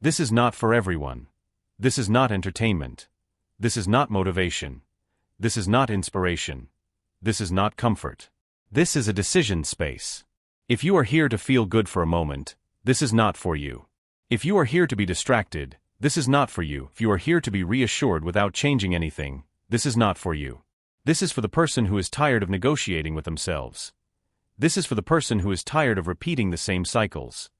This is not for everyone. This is not entertainment. This is not motivation. This is not inspiration. This is not comfort. This is a decision space. If you are here to feel good for a moment, this is not for you. If you are here to be distracted, this is not for you. If you are here to be reassured without changing anything, this is not for you. This is for the person who is tired of negotiating with themselves. This is for the person who is tired of repeating the same cycles.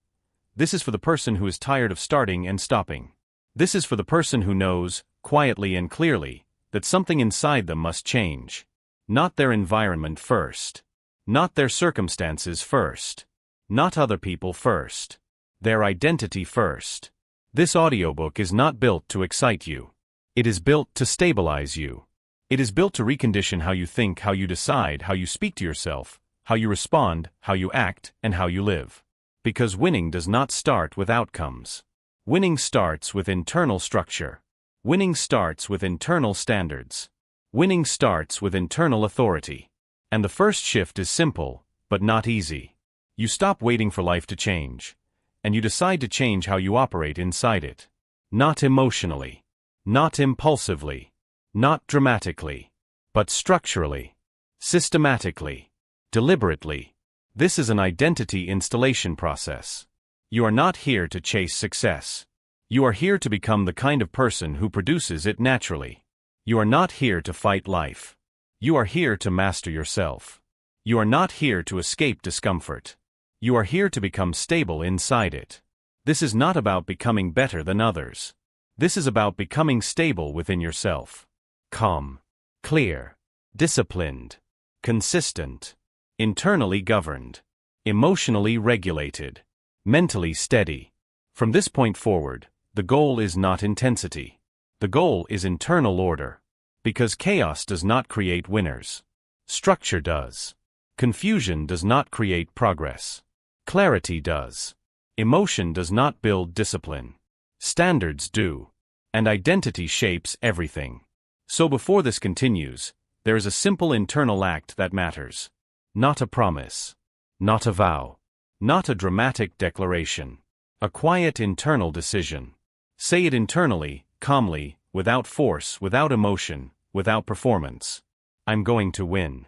This is for the person who is tired of starting and stopping. This is for the person who knows, quietly and clearly, that something inside them must change. Not their environment first. Not their circumstances first. Not other people first. Their identity first. This audiobook is not built to excite you. It is built to stabilize you. It is built to recondition how you think, how you decide, how you speak to yourself, how you respond, how you act, and how you live. Because winning does not start with outcomes. Winning starts with internal structure. Winning starts with internal standards. Winning starts with internal authority. And the first shift is simple, but not easy. You stop waiting for life to change, and you decide to change how you operate inside it. Not emotionally. Not impulsively. Not dramatically. But structurally. Systematically. Deliberately. This is an identity installation process. You are not here to chase success. You are here to become the kind of person who produces it naturally. You are not here to fight life. You are here to master yourself. You are not here to escape discomfort. You are here to become stable inside it. This is not about becoming better than others. This is about becoming stable within yourself. Calm, clear, disciplined, consistent, internally governed, emotionally regulated, mentally steady. From this point forward, the goal is not intensity. The goal is internal order. Because chaos does not create winners. Structure does. Confusion does not create progress. Clarity does. Emotion does not build discipline. Standards do. And identity shapes everything. So before this continues, there is a simple internal act that matters. Not a promise. Not a vow. Not a dramatic declaration. A quiet internal decision. Say it internally, calmly, without force, without emotion, without performance. I'm going to win.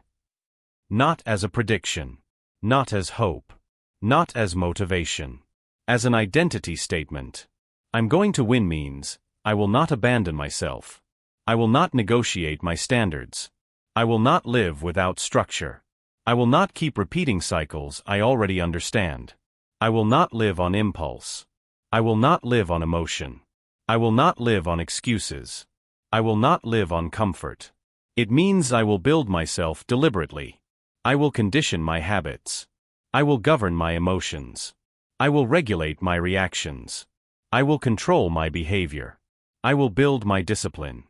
Not as a prediction. Not as hope. Not as motivation. As an identity statement. I'm going to win means, I will not abandon myself. I will not negotiate my standards. I will not live without structure. I will not keep repeating cycles I already understand. I will not live on impulse. I will not live on emotion. I will not live on excuses. I will not live on comfort. It means I will build myself deliberately. I will condition my habits. I will govern my emotions. I will regulate my reactions. I will control my behavior. I will build my discipline.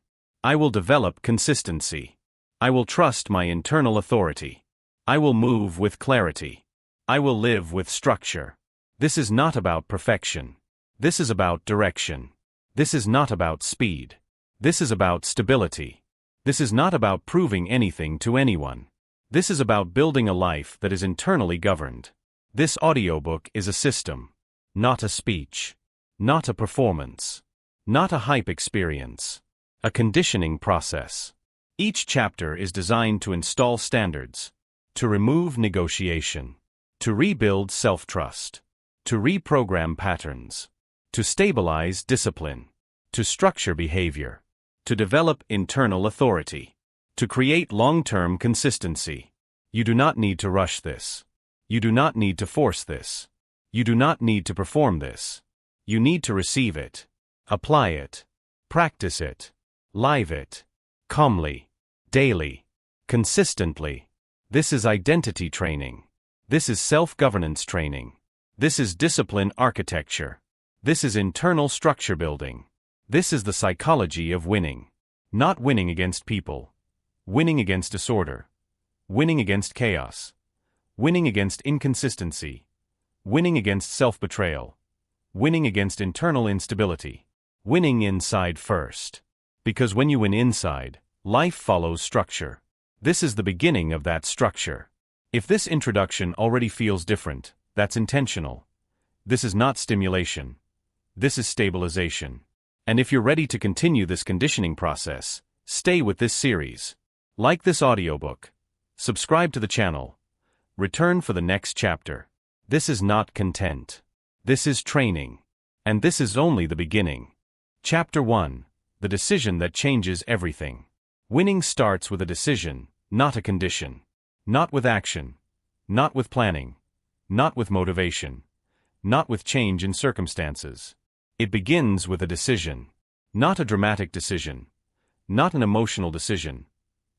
I will develop consistency. I will trust my internal authority. I will move with clarity. I will live with structure. This is not about perfection. This is about direction. This is not about speed. This is about stability. This is not about proving anything to anyone. This is about building a life that is internally governed. This audiobook is a system, not a speech, not a performance, not a hype experience, a conditioning process. Each chapter is designed to install standards, to remove negotiation, to rebuild self-trust, to reprogram patterns, to stabilize discipline, to structure behavior, to develop internal authority, to create long-term consistency. You do not need to rush this. You do not need to force this. You do not need to perform this. You need to receive it, apply it, practice it, live it, calmly, daily, consistently. This is identity training. This is self-governance training. This is discipline architecture. This is internal structure building. This is the psychology of winning. Not winning against people. Winning against disorder. Winning against chaos. Winning against inconsistency. Winning against self-betrayal. Winning against internal instability. Winning inside first. Because when you win inside, life follows structure. This is the beginning of that structure. If this introduction already feels different, that's intentional. This is not stimulation. This is stabilization. And if you're ready to continue this conditioning process, stay with this series. Like this audiobook. Subscribe to the channel. Return for the next chapter. This is not content. This is training. And this is only the beginning. Chapter 1. The decision that changes everything. Winning starts with a decision, not a condition. Not with action. Not with planning. Not with motivation. Not with change in circumstances. It begins with a decision. Not a dramatic decision. Not an emotional decision.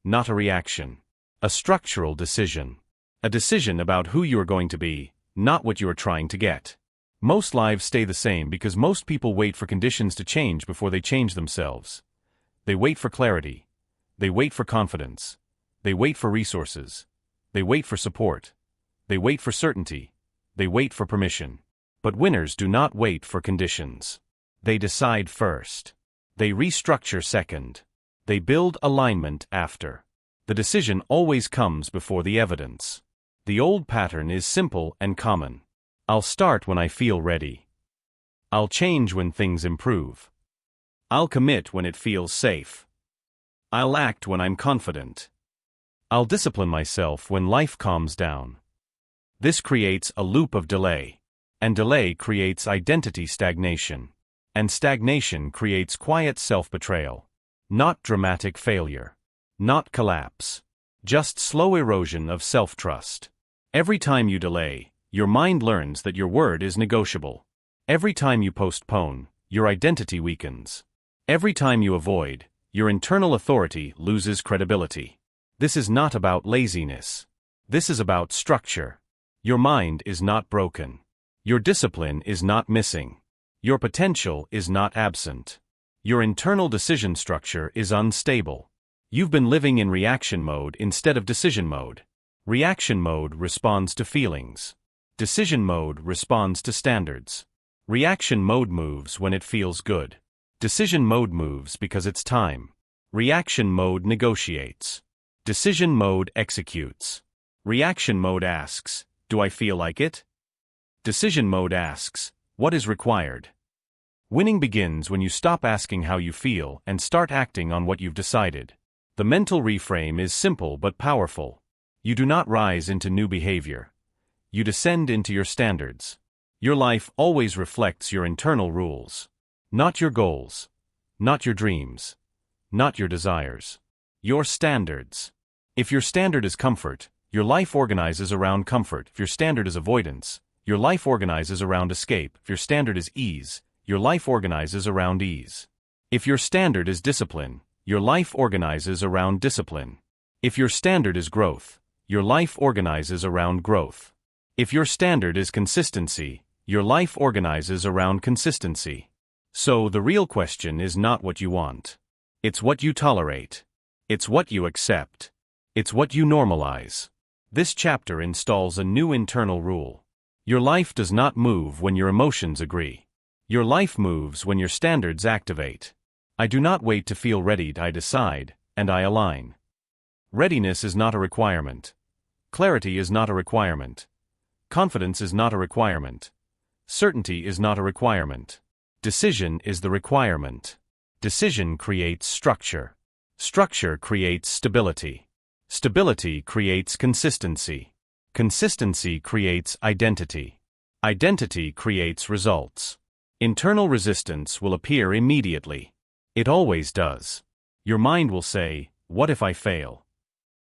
Not a reaction. A structural decision. A decision about who you are going to be, not what you are trying to get. Most lives stay the same because most people wait for conditions to change before they change themselves. They wait for clarity. They wait for confidence. They wait for resources. They wait for support. They wait for certainty. They wait for permission. But winners do not wait for conditions. They decide first. They restructure second. They build alignment after. The decision always comes before the evidence. The old pattern is simple and common. I'll start when I feel ready. I'll change when things improve. I'll commit when it feels safe. I'll act when I'm confident. I'll discipline myself when life calms down. This creates a loop of delay. And delay creates identity stagnation. And stagnation creates quiet self-betrayal. Not dramatic failure. Not collapse. Just slow erosion of self-trust. Every time you delay, your mind learns that your word is negotiable. Every time you postpone, your identity weakens. Every time you avoid, your internal authority loses credibility. This is not about laziness. This is about structure. Your mind is not broken. Your discipline is not missing. Your potential is not absent. Your internal decision structure is unstable. You've been living in reaction mode instead of decision mode. Reaction mode responds to feelings. Decision mode responds to standards. Reaction mode moves when it feels good. Decision mode moves because it's time. Reaction mode negotiates. Decision mode executes. Reaction mode asks, "Do I feel like it?" Decision mode asks, "What is required?" Winning begins when you stop asking how you feel and start acting on what you've decided. The mental reframe is simple but powerful. You do not rise into new behavior. You descend into your standards. Your life always reflects your internal rules. Not your goals. Not your dreams. Not your desires. Your standards. If your standard is comfort, your life organizes around comfort. If your standard is avoidance, your life organizes around escape. If your standard is ease, your life organizes around ease. If your standard is discipline, your life organizes around discipline. If your standard is growth, your life organizes around growth. If your standard is consistency, your life organizes around consistency. So the real question is not what you want. It's what you tolerate. It's what you accept. It's what you normalize. This chapter installs a new internal rule. Your life does not move when your emotions agree. Your life moves when your standards activate. I do not wait to feel ready. I decide, and I align. Readiness is not a requirement. Clarity is not a requirement. Confidence is not a requirement. Certainty is not a requirement. Decision is the requirement. Decision creates structure. Structure creates stability. Stability creates consistency. Consistency creates identity. Identity creates results. Internal resistance will appear immediately. It always does. Your mind will say, "What if I fail?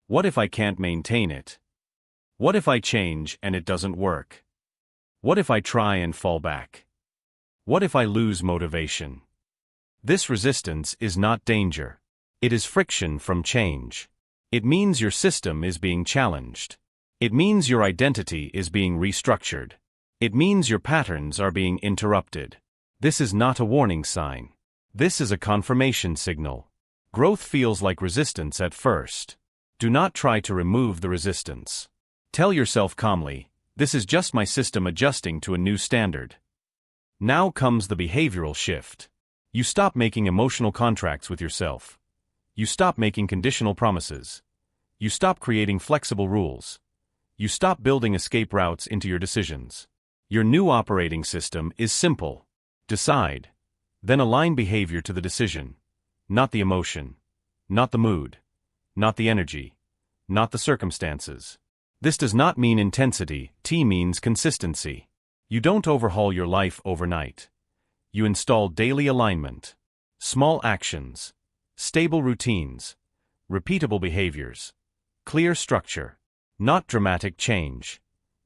What if I can't maintain it? What if I change and it doesn't work? What if I try and fall back? What if I lose motivation?" This resistance is not danger. It is friction from change. It means your system is being challenged. It means your identity is being restructured. It means your patterns are being interrupted. This is not a warning sign. This is a confirmation signal. Growth feels like resistance at first. Do not try to remove the resistance. Tell yourself calmly, "This is just my system adjusting to a new standard." Now comes the behavioral shift. You stop making emotional contracts with yourself. You stop making conditional promises. You stop creating flexible rules. You stop building escape routes into your decisions. Your new operating system is simple. Decide. Then align behavior to the decision, not the emotion, not the mood, not the energy, not the circumstances. This does not mean intensity, T means consistency. You don't overhaul your life overnight. You install daily alignment. Small actions, stable routines, repeatable behaviors, clear structure. Not dramatic change.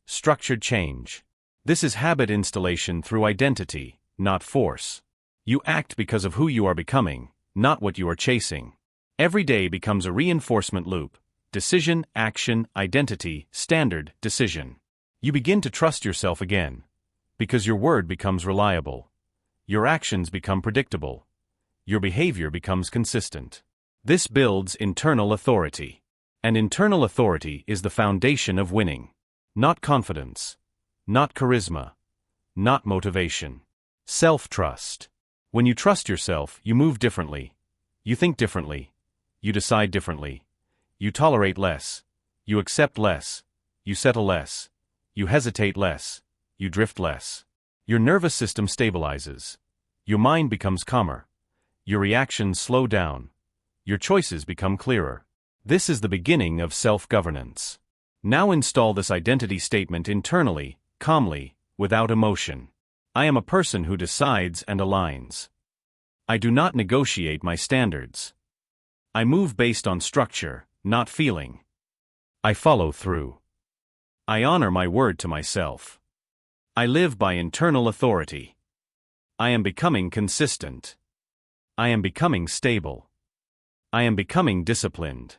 Structured change. This is habit installation through identity, not force. You act because of who you are becoming, not what you are chasing. Every day becomes a reinforcement loop. Decision, action, identity, standard, decision. You begin to trust yourself again. Because your word becomes reliable. Your actions become predictable. Your behavior becomes consistent. This builds internal authority. And internal authority is the foundation of winning. Not confidence. Not charisma. Not motivation. Self-trust. When you trust yourself, you move differently. You think differently. You decide differently. You tolerate less. You accept less. You settle less. You hesitate less. You drift less. Your nervous system stabilizes. Your mind becomes calmer. Your reactions slow down. Your choices become clearer. This is the beginning of self-governance. Now install this identity statement internally, calmly, without emotion. I am a person who decides and aligns. I do not negotiate my standards. I move based on structure, not feeling. I follow through. I honor my word to myself. I live by internal authority. I am becoming consistent. I am becoming stable. I am becoming disciplined.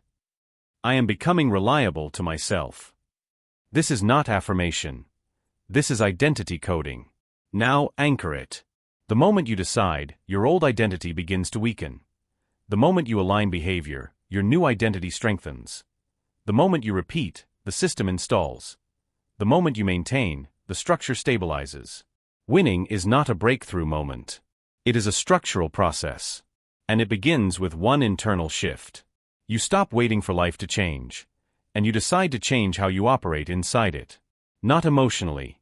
I am becoming reliable to myself. This is not affirmation. This is identity coding. Now anchor it. The moment you decide, your old identity begins to weaken. The moment you align behavior, your new identity strengthens. The moment you repeat, the system installs. The moment you maintain, the structure stabilizes. Winning is not a breakthrough moment. It is a structural process. And it begins with one internal shift. You stop waiting for life to change, and you decide to change how you operate inside it. Not emotionally,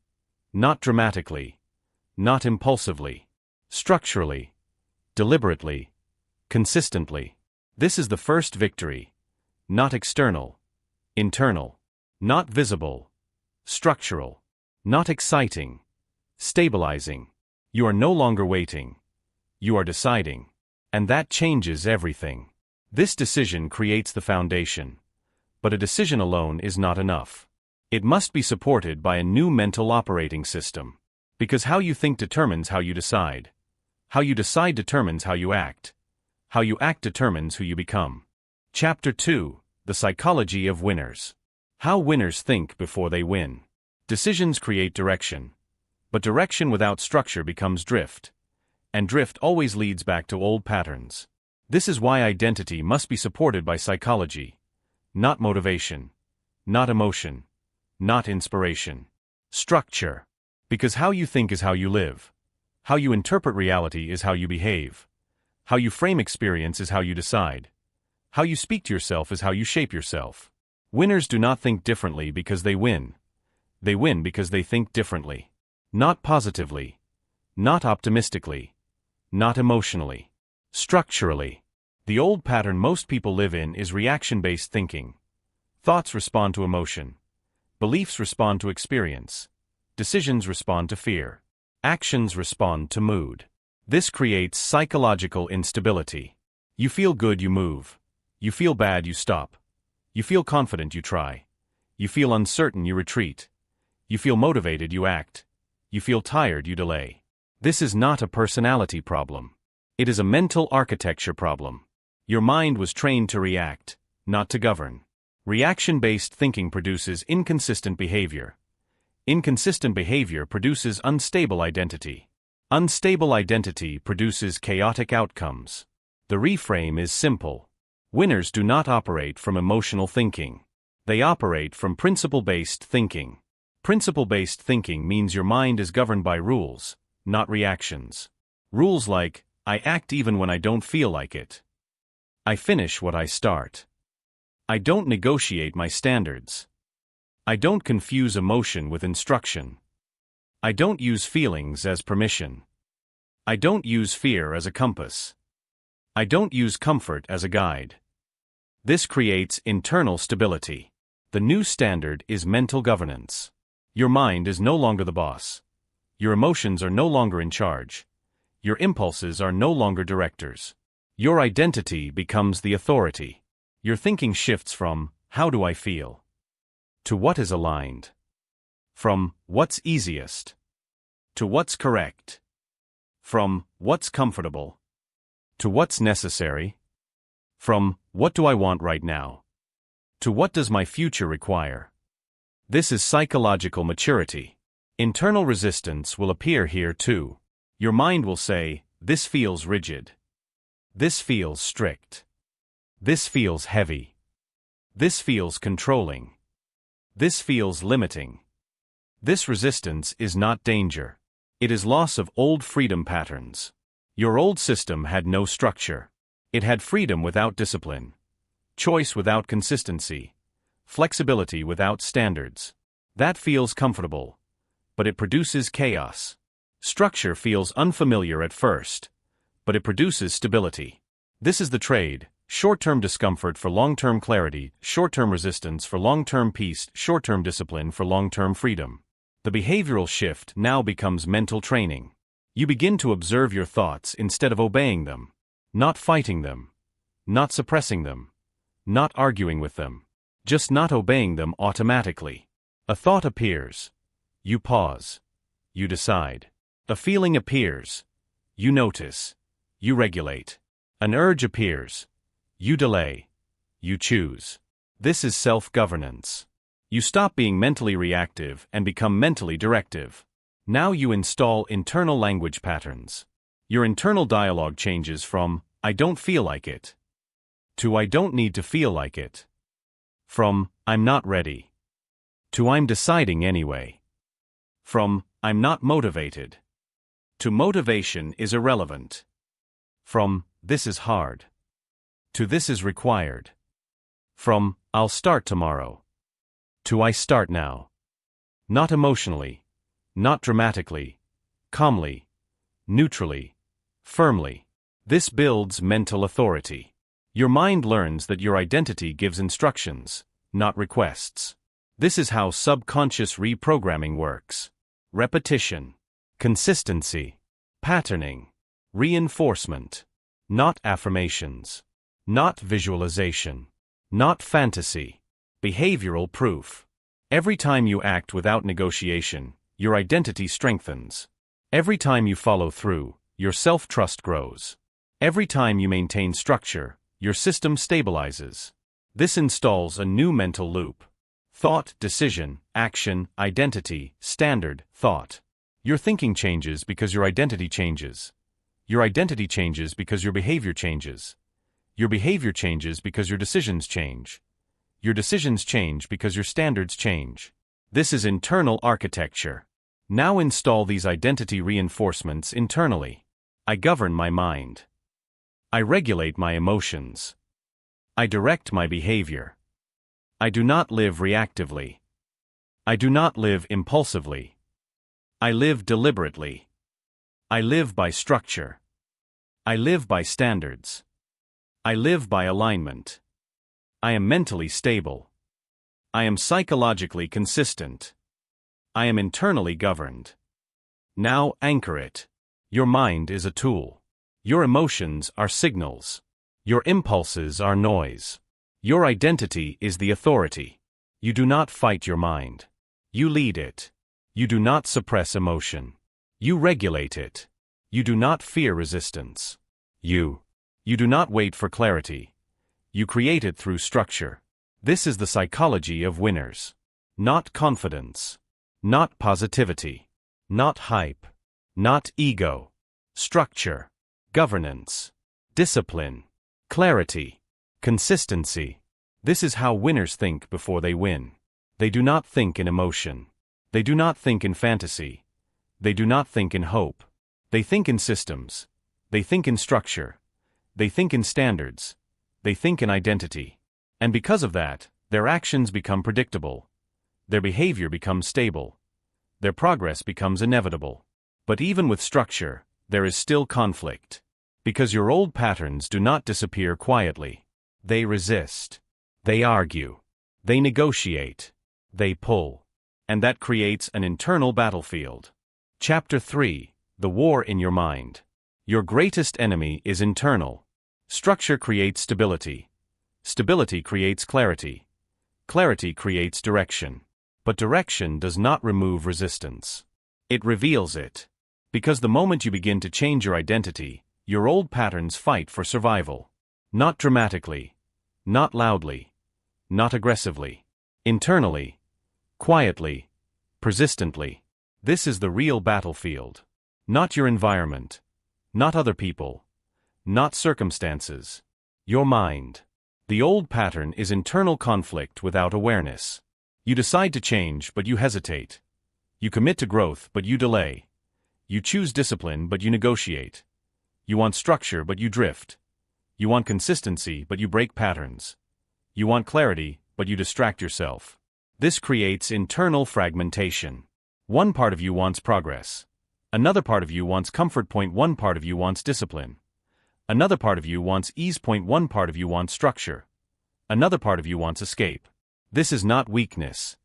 not dramatically, not impulsively, structurally, deliberately, consistently. This is the first victory. Not external, internal, not visible, structural, not exciting, stabilizing. You are no longer waiting. You are deciding. And that changes everything. This decision creates the foundation. But a decision alone is not enough. It must be supported by a new mental operating system. Because how you think determines how you decide. How you decide determines how you act. How you act determines who you become. Chapter 2: The Psychology of Winners. How winners think before they win. Decisions create direction. But direction without structure becomes drift. And drift always leads back to old patterns. This is why identity must be supported by psychology. Not motivation. Not emotion. Not inspiration. Structure. Because how you think is how you live. How you interpret reality is how you behave. How you frame experience is how you decide. How you speak to yourself is how you shape yourself. Winners do not think differently because they win. They win because they think differently. Not positively. Not optimistically. Not emotionally. Structurally. The old pattern most people live in is reaction-based thinking. Thoughts respond to emotion. Beliefs respond to experience. Decisions respond to fear. Actions respond to mood. This creates psychological instability. You feel good, you move. You feel bad, you stop. You feel confident, you try. You feel uncertain, you retreat. You feel motivated, you act. You feel tired, you delay. This is not a personality problem. It is a mental architecture problem. Your mind was trained to react, not to govern. Reaction-based thinking produces inconsistent behavior. Inconsistent behavior produces unstable identity. Unstable identity produces chaotic outcomes. The reframe is simple. Winners do not operate from emotional thinking. They operate from principle-based thinking. Principle-based thinking means your mind is governed by rules, not reactions. Rules like, I act even when I don't feel like it. I finish what I start. I don't negotiate my standards. I don't confuse emotion with instruction. I don't use feelings as permission. I don't use fear as a compass. I don't use comfort as a guide. This creates internal stability. The new standard is mental governance. Your mind is no longer the boss. Your emotions are no longer in charge. Your impulses are no longer directors. Your identity becomes the authority. Your thinking shifts from, how do I feel? To what is aligned. From, what's easiest? To what's correct. From, what's comfortable? To what's necessary. From, what do I want right now? To what does my future require? This is psychological maturity. Internal resistance will appear here too. Your mind will say, this feels rigid. This feels strict. This feels heavy. This feels controlling. This feels limiting. This resistance is not danger. It is loss of old freedom patterns. Your old system had no structure. It had freedom without discipline, choice without consistency, flexibility without standards. That feels comfortable, but it produces chaos. Structure feels unfamiliar at first, but it produces stability. This is the trade: short-term discomfort for long-term clarity, short-term resistance for long-term peace, short-term discipline for long-term freedom. The behavioral shift now becomes mental training. You begin to observe your thoughts instead of obeying them, not fighting them, not suppressing them, not arguing with them, just not obeying them automatically. A thought appears. You pause. You decide. A feeling appears. You notice. You regulate. An urge appears. You delay. You choose. This is self-governance. You stop being mentally reactive and become mentally directive. Now you install internal language patterns. Your internal dialogue changes from, I don't feel like it, to I don't need to feel like it. From, I'm not ready, to I'm deciding anyway. From, I'm not motivated, to motivation is irrelevant. From, this is hard, to this is required. From, I'll start tomorrow, to I start now. Not emotionally, not dramatically, calmly, neutrally, firmly. This builds mental authority. Your mind learns that your identity gives instructions, not requests. This is how subconscious reprogramming works. Repetition, consistency, patterning, reinforcement. Not affirmations, not visualization, not fantasy. Behavioral proof. Every time you act without negotiation, your identity strengthens. Every time you follow through, your self-trust grows. Every time you maintain structure, your system stabilizes. This installs a new mental loop. Thought, decision, action, identity, standard, thought. Your thinking changes because your identity changes. Your identity changes because your behavior changes. Your behavior changes because your decisions change. Your decisions change because your standards change. This is internal architecture. Now install these identity reinforcements internally. I govern my mind. I regulate my emotions. I direct my behavior. I do not live reactively. I do not live impulsively. I live deliberately. I live by structure. I live by standards. I live by alignment. I am mentally stable. I am psychologically consistent. I am internally governed. Now anchor it. Your mind is a tool. Your emotions are signals. Your impulses are noise. Your identity is the authority. You do not fight your mind. You lead it. You do not suppress emotion. You regulate it. You do not fear resistance. You do not wait for clarity. You create it through structure. This is the psychology of winners. Not confidence. Not positivity. Not hype. Not ego. Structure. Governance. Discipline. Clarity. Consistency. This is how winners think before they win. They do not think in emotion. They do not think in fantasy. They do not think in hope. They think in systems. They think in structure. They think in standards. They think in identity. And because of that, their actions become predictable. Their behavior becomes stable. Their progress becomes inevitable. But even with structure, there is still conflict. Because your old patterns do not disappear quietly. They resist. They argue. They negotiate. They pull. And that creates an internal battlefield. Chapter 3: The War in Your Mind. Your greatest enemy is internal. Structure creates stability. Stability creates clarity. Clarity creates direction. But direction does not remove resistance. It reveals it. Because the moment you begin to change your identity, your old patterns fight for survival. Not dramatically. Not loudly. Not aggressively. Internally. Quietly. Persistently. This is the real battlefield. Not your environment. Not other people. Not circumstances. Your mind. The old pattern is internal conflict without awareness. You decide to change, but you hesitate. You commit to growth, but you delay. You choose discipline, but you negotiate. You want structure, but you drift. You want consistency, but you break patterns. You want clarity, but you distract yourself. This creates internal fragmentation. One part of you wants progress. Another part of you wants comfort. One part of you wants discipline. Another part of you wants ease. One part of you wants structure. Another part of you wants escape. This is not weakness.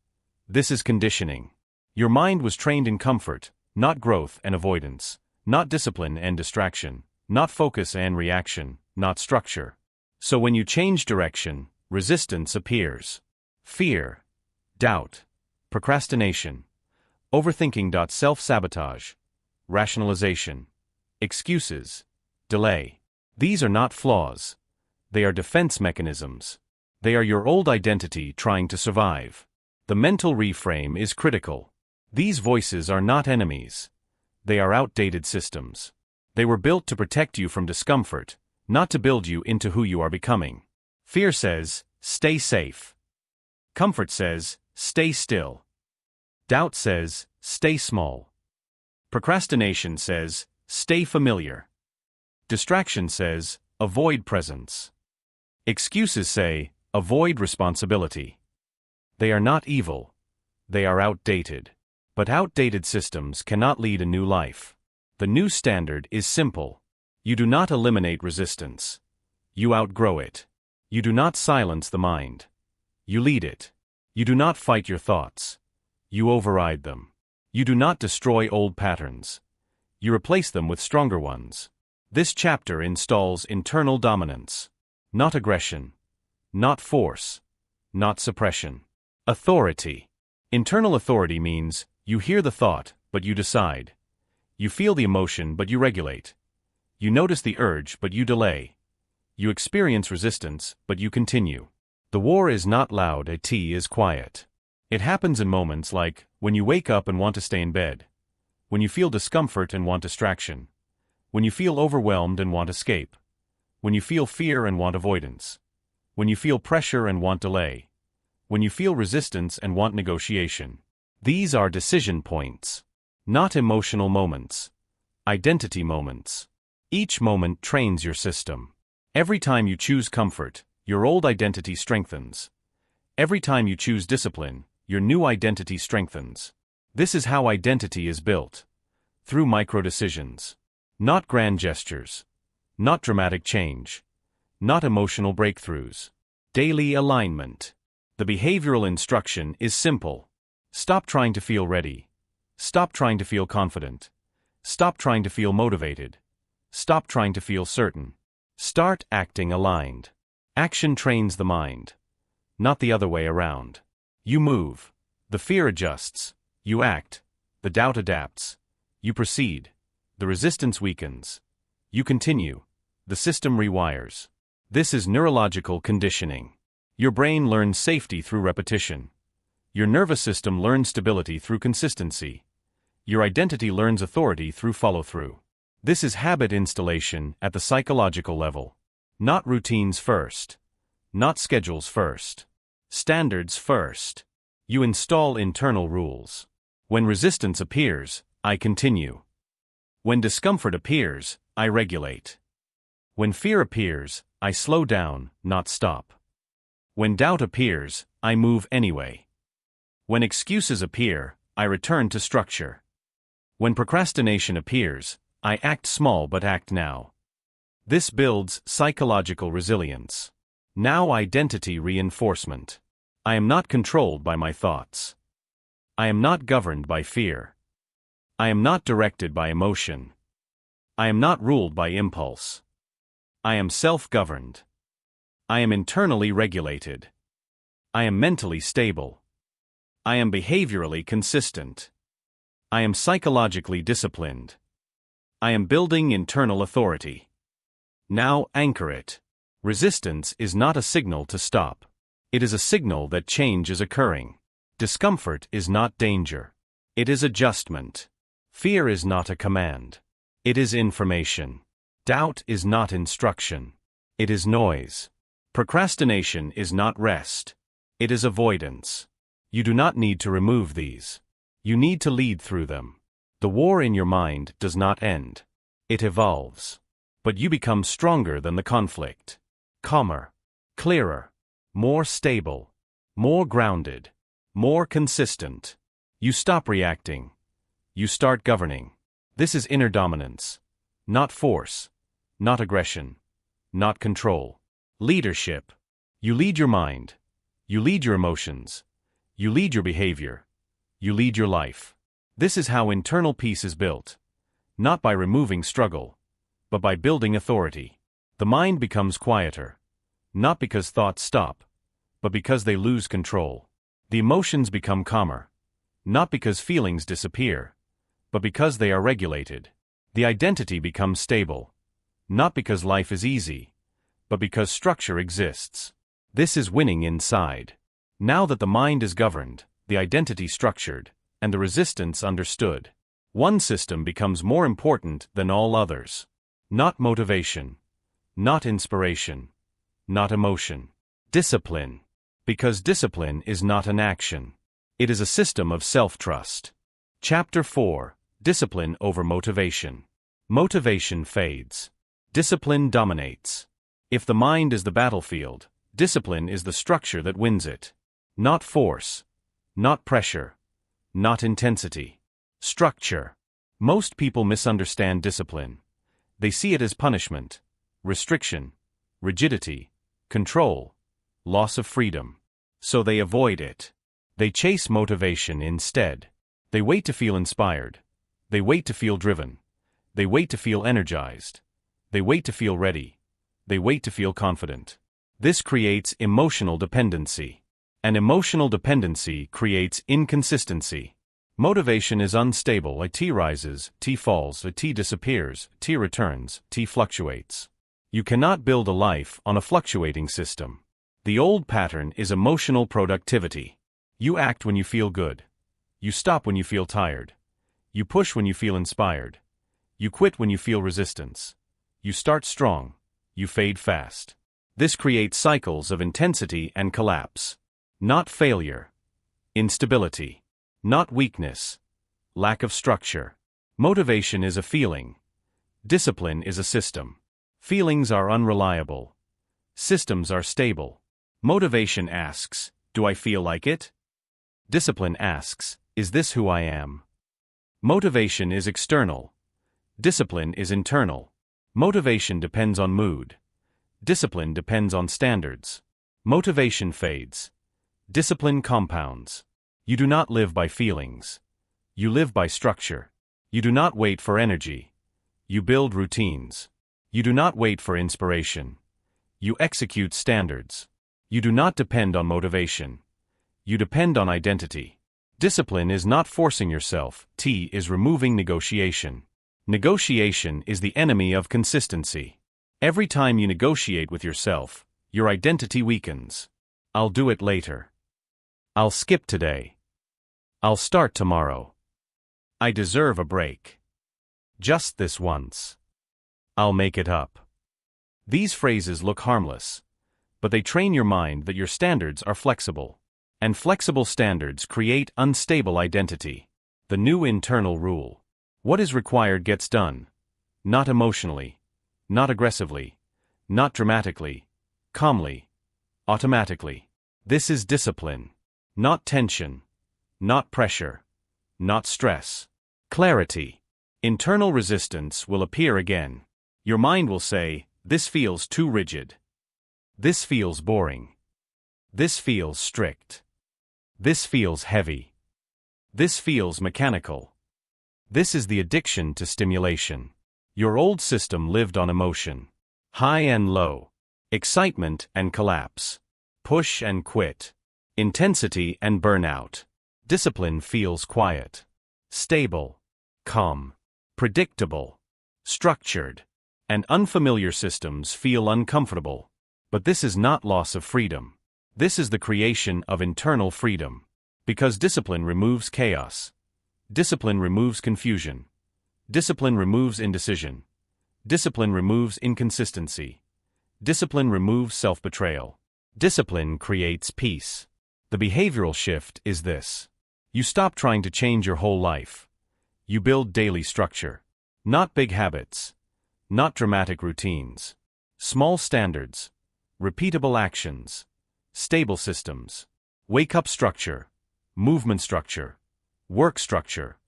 This is conditioning. Your mind was trained in comfort, not growth and avoidance, not discipline and distraction, not focus and reaction, not structure. So when you change direction, resistance appears. Fear, doubt, procrastination, overthinking. Self-sabotage, rationalization, excuses, delay. These are not flaws. They are defense mechanisms. They are your old identity trying to survive. The mental reframe is critical. These voices are not enemies. They are outdated systems. They were built to protect you from discomfort, not to build you into who you are becoming. Fear says, stay safe. Comfort says, stay still. Doubt says, stay small. Procrastination says, stay familiar. Distraction says, avoid presence. Excuses say, avoid responsibility. They are not evil. They are outdated. But outdated systems cannot lead a new life. The new standard is simple. You do not eliminate resistance. You outgrow it. You do not silence the mind. You lead it. You do not fight your thoughts. You override them. You do not destroy old patterns. You replace them with stronger ones. This chapter installs internal dominance. Not aggression. Not force. Not suppression. Authority. Internal authority means you hear the thought, but you decide. You feel the emotion, but you regulate. You notice the urge, but you delay. You experience resistance, but you continue. The war is not loud, it is quiet. It happens in moments like when you wake up and want to stay in bed, when you feel discomfort and want distraction, when you feel overwhelmed and want escape, when you feel fear and want avoidance, when you feel pressure and want delay, when you feel resistance and want negotiation. These are decision points, not emotional moments, identity moments. Each moment trains your system. Every time you choose comfort, your old identity strengthens. Every time you choose discipline, your new identity strengthens. This is how identity is built. Through micro-decisions. Not grand gestures. Not dramatic change. Not emotional breakthroughs. Daily alignment. The behavioral instruction is simple. Stop trying to feel ready. Stop trying to feel confident. Stop trying to feel motivated. Stop trying to feel certain. Start acting aligned. Action trains the mind. Not the other way around. You move. The fear adjusts. You act. The doubt adapts. You proceed. The resistance weakens. You continue. The system rewires. This is neurological conditioning. Your brain learns safety through repetition. Your nervous system learns stability through consistency. Your identity learns authority through follow-through. This is habit installation at the psychological level. Not routines first. Not schedules first. Standards first. You install internal rules. When resistance appears, I continue. When discomfort appears, I regulate. When fear appears, I slow down, not stop. When doubt appears, I move anyway. When excuses appear, I return to structure. When procrastination appears, I act small but act now. This builds psychological resilience. Now identity reinforcement. I am not controlled by my thoughts. I am not governed by fear. I am not directed by emotion. I am not ruled by impulse. I am self-governed. I am internally regulated. I am mentally stable. I am behaviorally consistent. I am psychologically disciplined. I am building internal authority. Now anchor it. Resistance is not a signal to stop. It is a signal that change is occurring. Discomfort is not danger. It is adjustment. Fear is not a command. It is information. Doubt is not instruction. It is noise. Procrastination is not rest. It is avoidance. You do not need to remove these. You need to lead through them. The war in your mind does not end. It evolves. But you become stronger than the conflict. Calmer. Clearer. More stable. More grounded. More consistent. You stop reacting. You start governing. This is inner dominance. Not force. Not aggression. Not control. Leadership. You lead your mind. You lead your emotions. You lead your behavior. You lead your life. This is how internal peace is built. Not by removing struggle, but by building authority. The mind becomes quieter. Not because thoughts stop, but because they lose control. The emotions become calmer. Not because feelings disappear, but because they are regulated. The identity becomes stable. Not because life is easy, but because structure exists. This is winning inside. Now that the mind is governed, the identity structured, and the resistance understood, one system becomes more important than all others. Not motivation. Not inspiration. Not emotion. Discipline. Because discipline is not an action. It is a system of self-trust. Chapter 4. Discipline over motivation. Motivation fades. Discipline dominates. If the mind is the battlefield, discipline is the structure that wins it. Not force. Not pressure. Not intensity. Structure. Most people misunderstand discipline. They see it as punishment, restriction, rigidity, control, loss of freedom. So they avoid it. They chase motivation instead. They wait to feel inspired. They wait to feel driven. They wait to feel energized. They wait to feel ready. They wait to feel confident. This creates emotional dependency. And emotional dependency creates inconsistency. Motivation is unstable. A T rises, T falls, a T disappears, T returns, T fluctuates. You cannot build a life on a fluctuating system. The old pattern is emotional productivity. You act when you feel good. You stop when you feel tired. You push when you feel inspired. You quit when you feel resistance. You start strong. You fade fast. This creates cycles of intensity and collapse. Not failure. Instability. Not weakness. Lack of structure. Motivation is a feeling. Discipline is a system. Feelings are unreliable. Systems are stable. Motivation asks, do I feel like it? Discipline asks, is this who I am? Motivation is external. Discipline is internal. Motivation depends on mood. Discipline depends on standards. Motivation fades. Discipline compounds. You do not live by feelings. You live by structure. You do not wait for energy. You build routines. You do not wait for inspiration. You execute standards. You do not depend on motivation. You depend on identity. Discipline is not forcing yourself. T is removing negotiation. Negotiation is the enemy of consistency. Every time you negotiate with yourself, your identity weakens. I'll do it later. I'll skip today. I'll start tomorrow. I deserve a break. Just this once. I'll make it up. These phrases look harmless, but they train your mind that your standards are flexible. And flexible standards create unstable identity. The new internal rule. What is required gets done. Not emotionally. Not aggressively. Not dramatically. Calmly. Automatically. This is discipline. Not tension. Not pressure. Not stress. Clarity. Internal resistance will appear again. Your mind will say, "This feels too rigid. This feels boring. This feels strict. This feels heavy. This feels mechanical." This is the addiction to stimulation. Your old system lived on emotion. High and low. Excitement and collapse. Push and quit. Intensity and burnout. Discipline feels quiet. Stable. Calm. Predictable. Structured. And unfamiliar systems feel uncomfortable. But this is not loss of freedom. This is the creation of internal freedom. Because discipline removes chaos. Discipline removes confusion. Discipline removes indecision. Discipline removes inconsistency. Discipline removes self-betrayal. Discipline creates peace. The behavioral shift is this. You stop trying to change your whole life. You build daily structure. Not big habits. Not dramatic routines. Small standards. Repeatable actions. Stable systems. Wake-up structure. Movement structure. Work structure.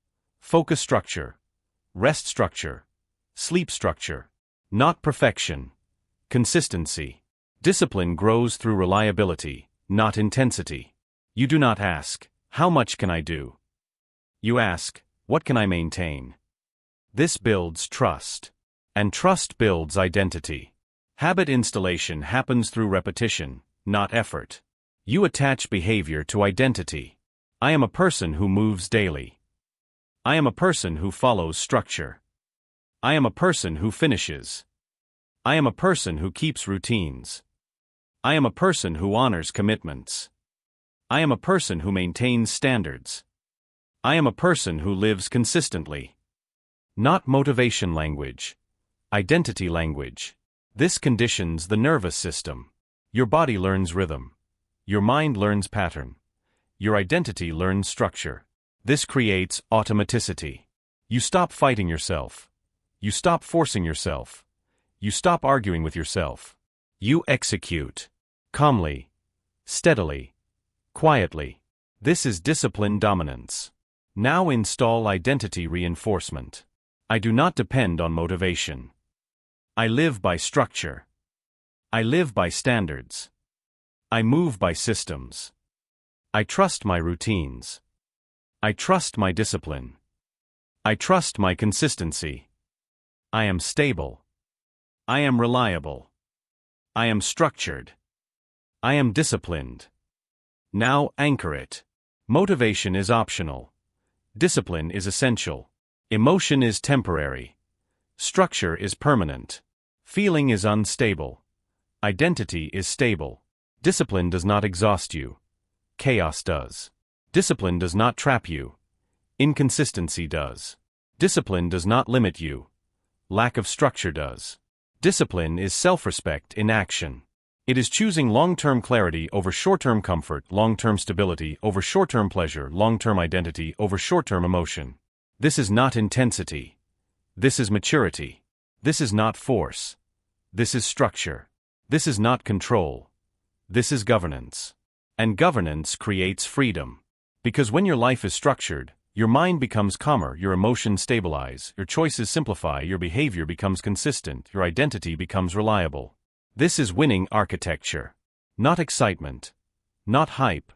Focus structure. Rest structure. Sleep structure. Not perfection. Consistency. Discipline grows through reliability, not intensity. You do not ask, "How much can I do?" You ask, "What can I maintain?" This builds trust. And trust builds identity. Habit installation happens through repetition, not effort. You attach behavior to identity. I am a person who moves daily. I am a person who follows structure. I am a person who finishes. I am a person who keeps routines. I am a person who honors commitments. I am a person who maintains standards. I am a person who lives consistently. Not motivation language. Identity language. This conditions the nervous system. Your body learns rhythm. Your mind learns pattern. Your identity learns structure. This creates automaticity. You stop fighting yourself. You stop forcing yourself. You stop arguing with yourself. You execute. Calmly. Steadily. Quietly. This is discipline dominance. Now install identity reinforcement. I do not depend on motivation. I live by structure. I live by standards. I move by systems. I trust my routines. I trust my discipline. I trust my consistency. I am stable. I am reliable. I am structured. I am disciplined. Now anchor it. Motivation is optional. Discipline is essential. Emotion is temporary. Structure is permanent. Feeling is unstable. Identity is stable. Discipline does not exhaust you. Chaos does. Discipline does not trap you. Inconsistency does. Discipline does not limit you. Lack of structure does. Discipline is self-respect in action. It is choosing long-term clarity over short-term comfort, long-term stability over short-term pleasure, long-term identity over short-term emotion. This is not intensity. This is maturity. This is not force. This is structure. This is not control. This is governance. And governance creates freedom. Because when your life is structured, your mind becomes calmer, your emotions stabilize, your choices simplify, your behavior becomes consistent, your identity becomes reliable. This is winning architecture. Not excitement. Not hype.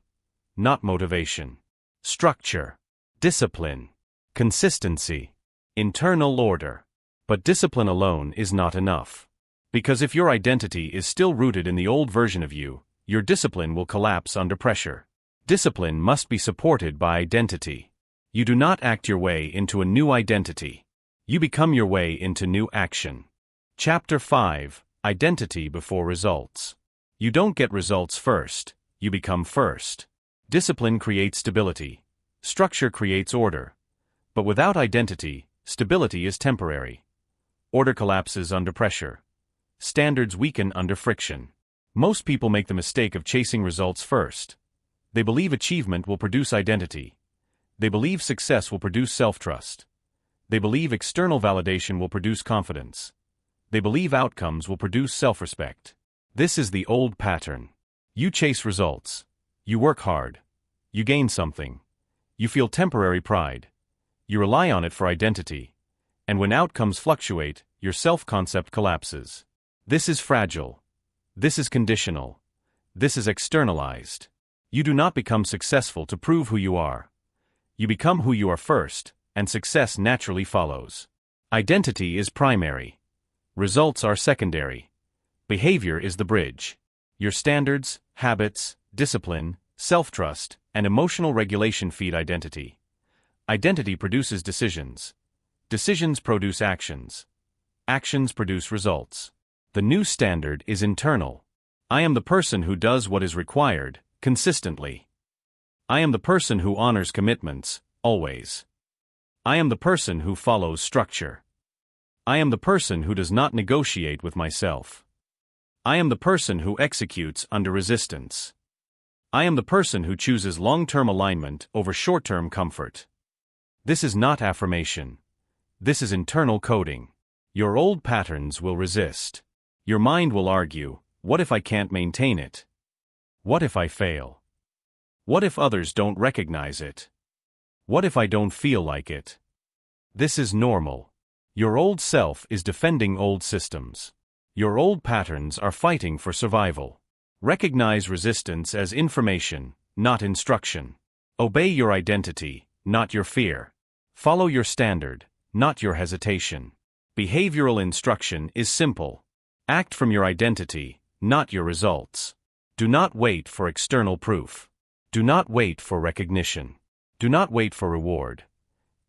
Not motivation. Structure. Discipline. Consistency. Internal order. But discipline alone is not enough. Because if your identity is still rooted in the old version of you, your discipline will collapse under pressure. Discipline must be supported by identity. You do not act your way into a new identity. You become your way into new action. Chapter 5. Identity before results. You don't get results first, you become first. Discipline creates stability. Structure creates order. But without identity, stability is temporary. Order collapses under pressure. Standards weaken under friction. Most people make the mistake of chasing results first. They believe achievement will produce identity. They believe success will produce self-trust. They believe external validation will produce confidence. They believe outcomes will produce self-respect. This is the old pattern. You chase results. You work hard. You gain something. You feel temporary pride. You rely on it for identity. And when outcomes fluctuate, your self-concept collapses. This is fragile. This is conditional. This is externalized. You do not become successful to prove who you are. You become who you are first, and success naturally follows. Identity is primary. Results are secondary. Behavior is the bridge. Your standards, habits, discipline, self-trust, and emotional regulation feed identity. Identity produces decisions. Decisions produce actions. Actions produce results. The new standard is internal. I am the person who does what is required, consistently. I am the person who honors commitments, always. I am the person who follows structure. I am the person who does not negotiate with myself. I am the person who executes under resistance. I am the person who chooses long-term alignment over short-term comfort. This is not affirmation. This is internal coding. Your old patterns will resist. Your mind will argue, what if I can't maintain it? What if I fail? What if others don't recognize it? What if I don't feel like it? This is normal. Your old self is defending old systems. Your old patterns are fighting for survival. Recognize resistance as information, not instruction. Obey your identity, not your fear. Follow your standard, not your hesitation. Behavioral instruction is simple. Act from your identity, not your results. Do not wait for external proof. Do not wait for recognition. Do not wait for reward.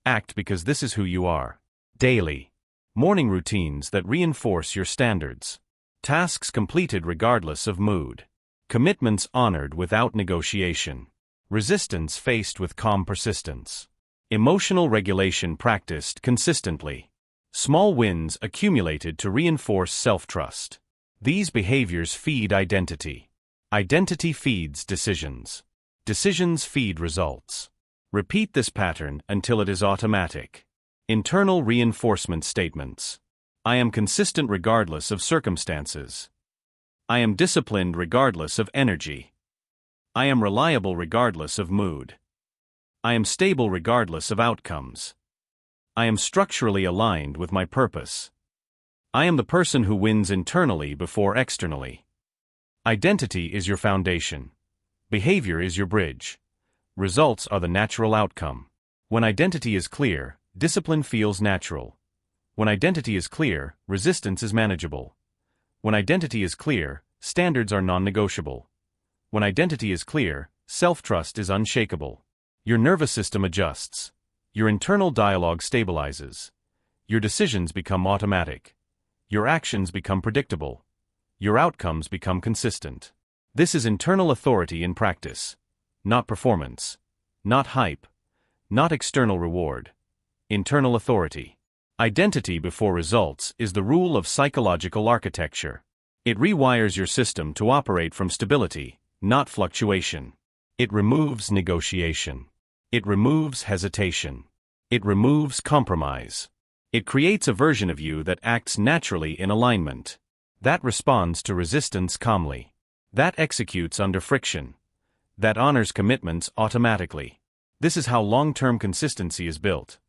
Act because this is who you are. Daily. Morning routines that reinforce your standards. Tasks completed regardless of mood. Commitments honored without negotiation. Resistance faced with calm persistence. Emotional regulation practiced consistently. Small wins accumulated to reinforce self-trust. These behaviors feed identity. Identity feeds decisions. Decisions feed results. Repeat this pattern until it is automatic. Internal reinforcement statements. I am consistent regardless of circumstances. I am disciplined regardless of energy. I am reliable regardless of mood. I am stable regardless of outcomes. I am structurally aligned with my purpose. I am the person who wins internally before externally. Identity is your foundation. Behavior is your bridge. Results are the natural outcome. When identity is clear, discipline feels natural. When identity is clear, resistance is manageable. When identity is clear, standards are non-negotiable. When identity is clear, self-trust is unshakable. Your nervous system adjusts. Your internal dialogue stabilizes. Your decisions become automatic. Your actions become predictable. Your outcomes become consistent. This is internal authority in practice. Not performance. Not hype. Not external reward. Internal authority. Identity before results is the rule of psychological architecture. It rewires your system to operate from stability, not fluctuation. It removes negotiation. It removes hesitation. It removes compromise. It creates a version of you that acts naturally in alignment. That responds to resistance calmly. That executes under friction. That honors commitments automatically. This is how long-term consistency is built.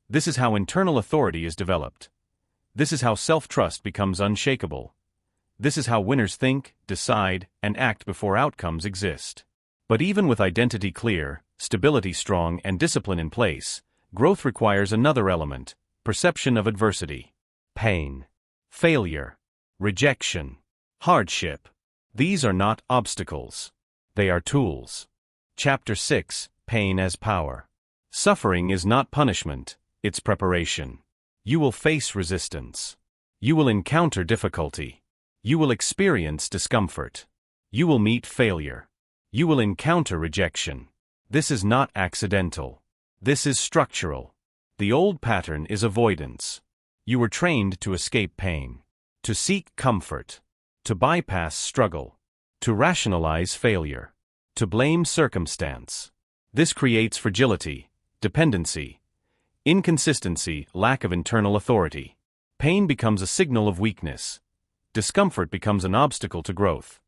This is how internal authority is developed. This is how self-trust becomes unshakable. This is how winners think, decide, and act before outcomes exist. But even with identity clear, stability strong, and discipline in place, growth requires another element: perception of adversity. Pain. Failure. Rejection. Hardship. These are not obstacles. They are tools. Chapter 6: Pain as Power. Suffering is not punishment, it's preparation. You will face resistance. You will encounter difficulty. You will experience discomfort. You will meet failure. You will encounter rejection. This is not accidental. This is structural. The old pattern is avoidance. You were trained to escape pain, to seek comfort, to bypass struggle, to rationalize failure, to blame circumstance. This creates fragility, dependency, inconsistency, lack of internal authority. Pain becomes a signal of weakness. Discomfort becomes an obstacle to growth.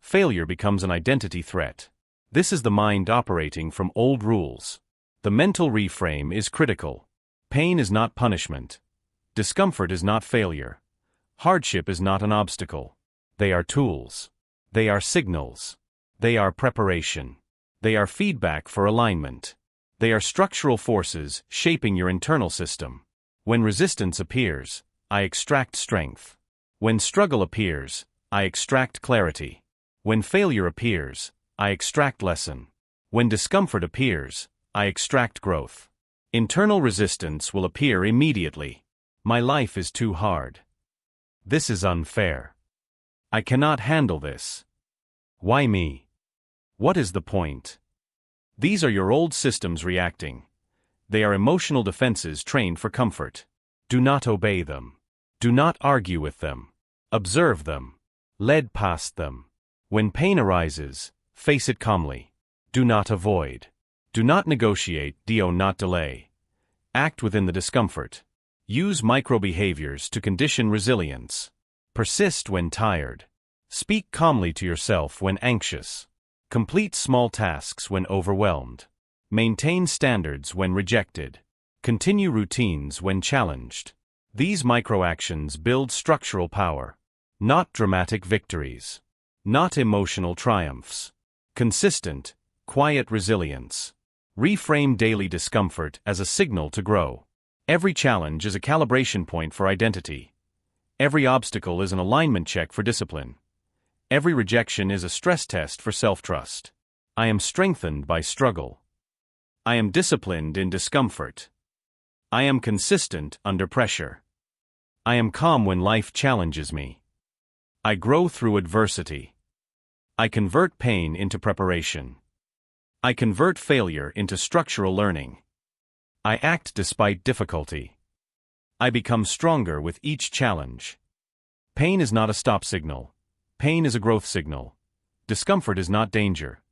Failure becomes an identity threat. This is the mind operating from old rules. The mental reframe is critical. Pain is not punishment. Discomfort is not failure. Hardship is not an obstacle. They are tools. They are signals. They are preparation. They are feedback for alignment. They are structural forces shaping your internal system. When resistance appears, I extract strength. When struggle appears, I extract clarity. When failure appears, I extract lesson. When discomfort appears, I extract growth. Internal resistance will appear immediately. My life is too hard. This is unfair. I cannot handle this. Why me? What is the point? These are your old systems reacting. They are emotional defenses trained for comfort. Do not obey them. Do not argue with them. Observe them. Lead past them. When pain arises, face it calmly. Do not avoid. Do not negotiate, do not delay. Act within the discomfort. Use micro-behaviors to condition resilience. Persist when tired. Speak calmly to yourself when anxious. Complete small tasks when overwhelmed. Maintain standards when rejected. Continue routines when challenged. These micro-actions build structural power. Not dramatic victories. Not emotional triumphs. Consistent, quiet resilience. Reframe daily discomfort as a signal to grow. Every challenge is a calibration point for identity. Every obstacle is an alignment check for discipline. Every rejection is a stress test for self-trust. I am strengthened by struggle. I am disciplined in discomfort. I am consistent under pressure. I am calm when life challenges me. I grow through adversity. I convert pain into preparation. I convert failure into structural learning. I act despite difficulty. I become stronger with each challenge. Pain is not a stop signal. Pain is a growth signal. Discomfort is not danger.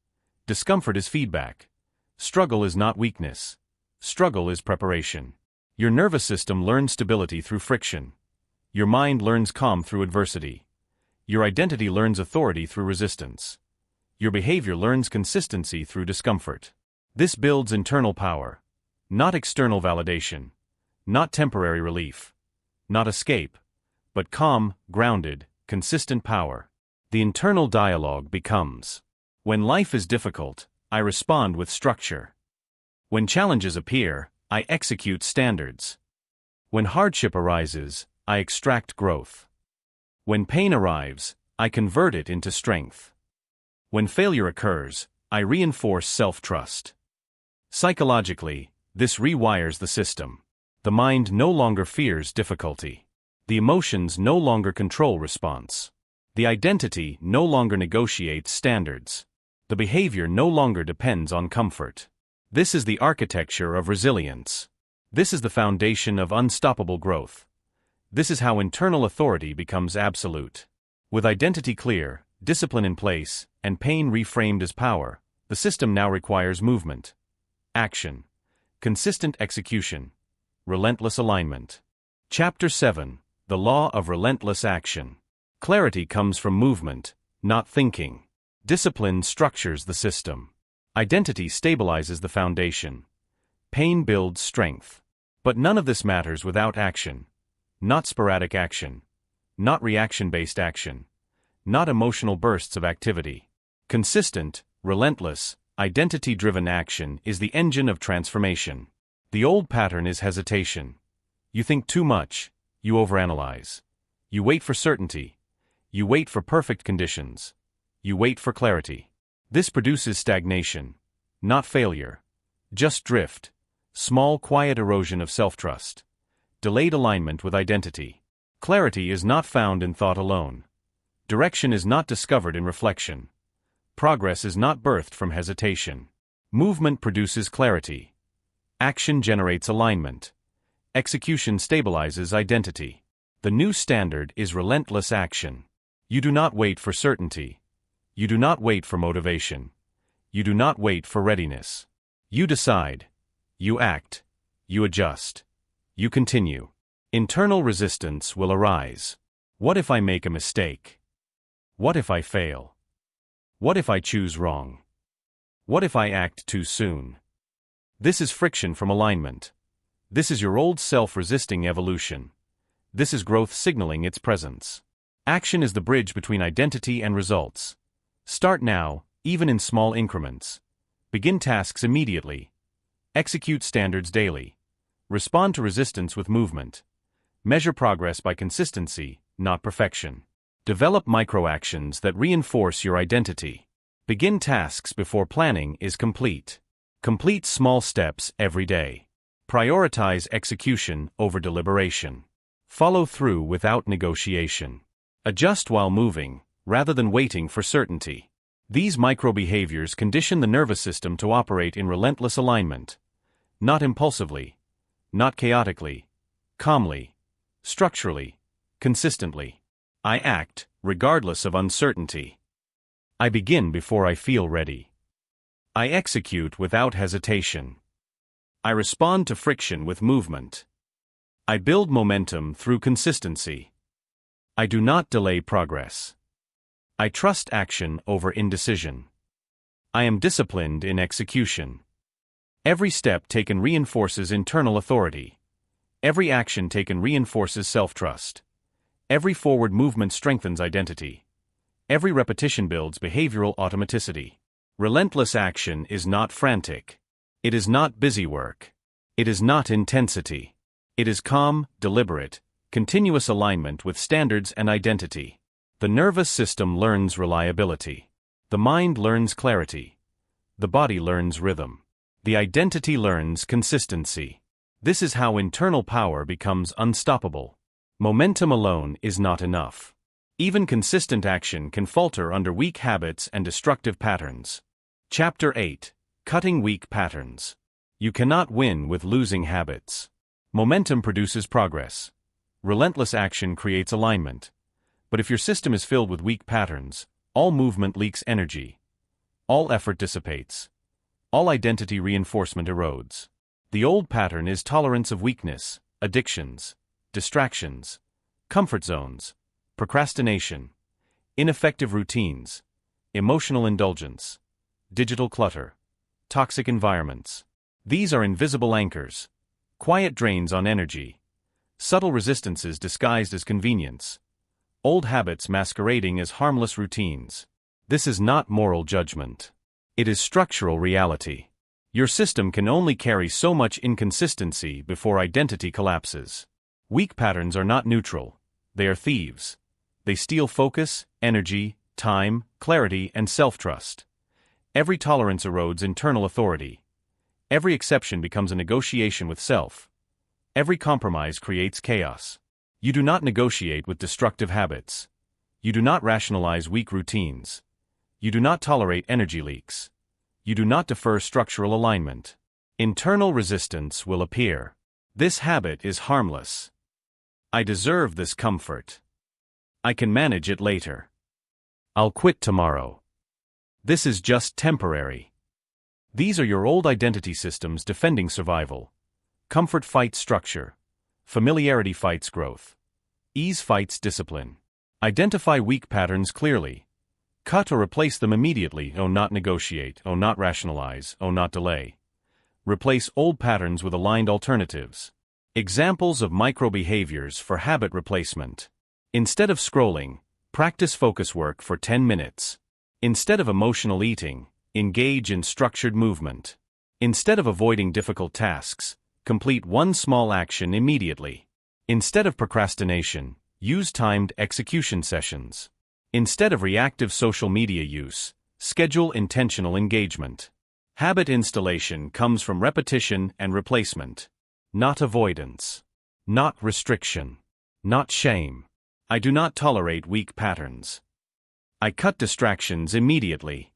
Discomfort is feedback. Struggle is not weakness. Struggle is preparation. Your nervous system learns stability through friction. Your mind learns calm through adversity. Your identity learns authority through resistance. Your behavior learns consistency through discomfort. This builds internal power. Not external validation. Not temporary relief. Not escape. But calm, grounded, consistent power. The internal dialogue becomes: when life is difficult, I respond with structure. When challenges appear, I execute standards. When hardship arises, I extract growth. When pain arrives, I convert it into strength. When failure occurs, I reinforce self-trust. Psychologically, this rewires the system. The mind no longer fears difficulty. The emotions no longer control response. The identity no longer negotiates standards. The behavior no longer depends on comfort. This is the architecture of resilience. This is the foundation of unstoppable growth. This is how internal authority becomes absolute. With identity clear, discipline in place, and pain reframed as power, the system now requires movement, action, consistent execution, relentless alignment. Chapter 7: The Law of Relentless Action. Clarity comes from movement, not thinking. Discipline structures the system. Identity stabilizes the foundation. Pain builds strength. But none of this matters without action. Not sporadic action. Not reaction-based action. Not emotional bursts of activity. Consistent, relentless, identity-driven action is the engine of transformation. The old pattern is hesitation. You think too much. You overanalyze. You wait for certainty. You wait for perfect conditions. You wait for clarity. This produces stagnation. Not failure. Just drift. Small, quiet erosion of self-trust. Delayed alignment with identity. Clarity is not found in thought alone. Direction is not discovered in reflection. Progress is not birthed from hesitation. Movement produces clarity. Action generates alignment. Execution stabilizes identity. The new standard is relentless action. You do not wait for certainty. You do not wait for motivation. You do not wait for readiness. You decide. You act. You adjust. You continue. Internal resistance will arise. What if I make a mistake? What if I fail? What if I choose wrong? What if I act too soon? This is friction from alignment. This is your old self resisting evolution. This is growth signaling its presence. Action is the bridge between identity and results. Start now, even in small increments. Begin tasks immediately. Execute standards daily. Respond to resistance with movement. Measure progress by consistency, not perfection. Develop micro-actions that reinforce your identity. Begin tasks before planning is complete. Complete small steps every day. Prioritize execution over deliberation. Follow through without negotiation. Adjust while moving, rather than waiting for certainty. These micro-behaviors condition the nervous system to operate in relentless alignment. Not impulsively, not chaotically, calmly, structurally, consistently. I act, regardless of uncertainty. I begin before I feel ready. I execute without hesitation. I respond to friction with movement. I build momentum through consistency. I do not delay progress. I trust action over indecision. I am disciplined in execution. Every step taken reinforces internal authority. Every action taken reinforces self-trust. Every forward movement strengthens identity. Every repetition builds behavioral automaticity. Relentless action is not frantic. It is not busy work. It is not intensity. It is calm, deliberate, continuous alignment with standards and identity. The nervous system learns reliability. The mind learns clarity. The body learns rhythm. The identity learns consistency. This is how internal power becomes unstoppable. Momentum alone is not enough. Even consistent action can falter under weak habits and destructive patterns. Chapter 8. Cutting weak patterns. You cannot win with losing habits. Momentum produces progress. Relentless action creates alignment. But if your system is filled with weak patterns, all movement leaks energy. All effort dissipates. All identity reinforcement erodes. The old pattern is tolerance of weakness, addictions, distractions, comfort zones, procrastination, ineffective routines, emotional indulgence, digital clutter, toxic environments. These are invisible anchors, quiet drains on energy, subtle resistances disguised as convenience, old habits masquerading as harmless routines. This is not moral judgment. It is structural reality. Your system can only carry so much inconsistency before identity collapses. Weak patterns are not neutral. They are thieves. They steal focus, energy, time, clarity, and self-trust. Every tolerance erodes internal authority. Every exception becomes a negotiation with self. Every compromise creates chaos. You do not negotiate with destructive habits. You do not rationalize weak routines. You do not tolerate energy leaks. You do not defer structural alignment. Internal resistance will appear. This habit is harmless. I deserve this comfort. I can manage it later. I'll quit tomorrow. This is just temporary. These are your old identity systems defending survival. Comfort fights structure. Familiarity fights growth. Ease fights discipline. Identify weak patterns clearly. Cut or replace them immediately. Not negotiate. Not rationalize. Not delay. Replace old patterns with aligned alternatives. Examples of micro-behaviors for habit replacement. Instead of scrolling, practice focus work for 10 minutes. Instead of emotional eating, engage in structured movement. Instead of avoiding difficult tasks, complete one small action immediately. Instead of procrastination, use timed execution sessions. Instead of reactive social media use, schedule intentional engagement. Habit installation comes from repetition and replacement. Not avoidance. Not restriction. Not shame. I do not tolerate weak patterns. I cut distractions immediately.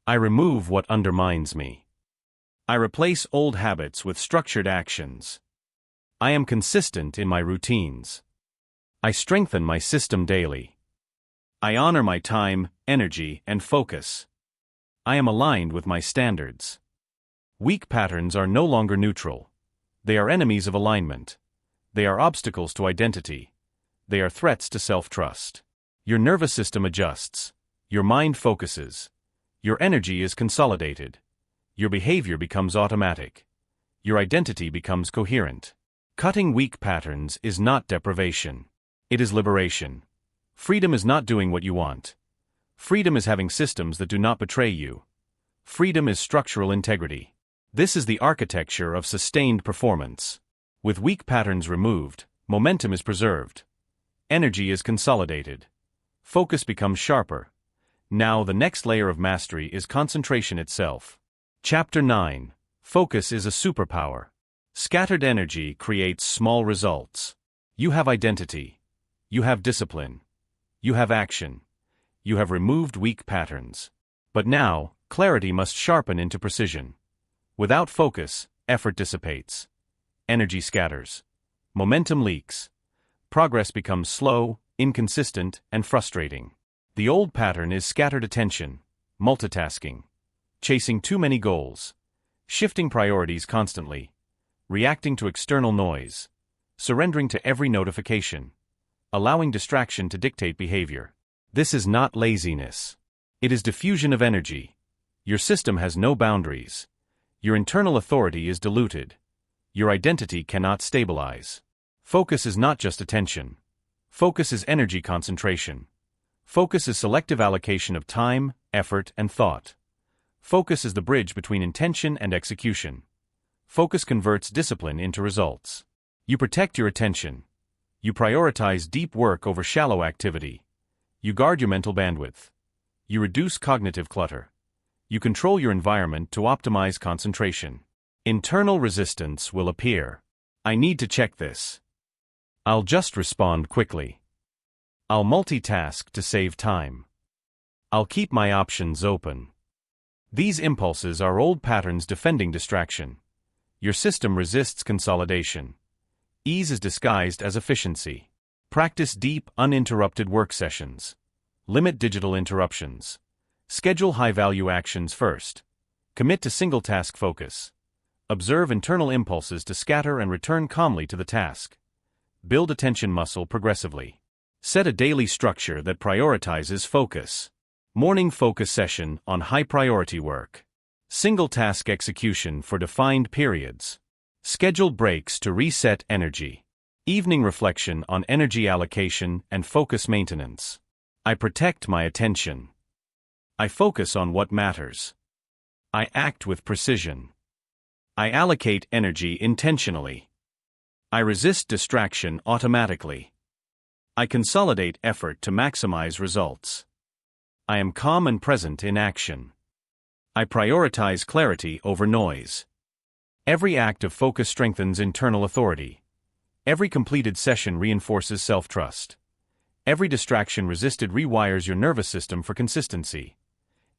I remove what undermines me. I replace old habits with structured actions. I am consistent in my routines. I strengthen my system daily. I honor my time, energy, and focus. I am aligned with my standards. Weak patterns are no longer neutral. They are enemies of alignment. They are obstacles to identity. They are threats to self-trust. Your nervous system adjusts. Your mind focuses. Your energy is consolidated. Your behavior becomes automatic. Your identity becomes coherent. Cutting weak patterns is not deprivation. It is liberation. Freedom is not doing what you want. Freedom is having systems that do not betray you. Freedom is structural integrity. This is the architecture of sustained performance. With weak patterns removed, momentum is preserved. Energy is consolidated. Focus becomes sharper. Now the next layer of mastery is concentration itself. Chapter 9. Focus is a superpower. Scattered energy creates small results. You have identity. You have discipline. You have action. You have removed weak patterns. But now, clarity must sharpen into precision. Without focus, effort dissipates. Energy scatters. Momentum leaks. Progress becomes slow, inconsistent, and frustrating. The old pattern is scattered attention, multitasking, chasing too many goals, shifting priorities constantly, reacting to external noise, surrendering to every notification, allowing distraction to dictate behavior. This is not laziness. It is diffusion of energy. Your system has no boundaries. Your internal authority is diluted. Your identity cannot stabilize. Focus is not just attention. Focus is energy concentration. Focus is selective allocation of time, effort, and thought. Focus is the bridge between intention and execution. Focus converts discipline into results. You protect your attention. You prioritize deep work over shallow activity. You guard your mental bandwidth. You reduce cognitive clutter. You control your environment to optimize concentration. Internal resistance will appear. I need to check this. I'll just respond quickly. I'll multitask to save time. I'll keep my options open. These impulses are old patterns defending distraction. Your system resists consolidation. Ease is disguised as efficiency. Practice deep, uninterrupted work sessions. Limit digital interruptions. Schedule high-value actions first. Commit to single-task focus. Observe internal impulses to scatter and return calmly to the task. Build attention muscle progressively. Set a daily structure that prioritizes focus. Morning focus session on high-priority work. Single-task execution for defined periods. Scheduled breaks to reset energy. Evening reflection on energy allocation and focus maintenance. I protect my attention. I focus on what matters. I act with precision. I allocate energy intentionally. I resist distraction automatically. I consolidate effort to maximize results. I am calm and present in action. I prioritize clarity over noise. Every act of focus strengthens internal authority. Every completed session reinforces self-trust. Every distraction resisted rewires your nervous system for consistency.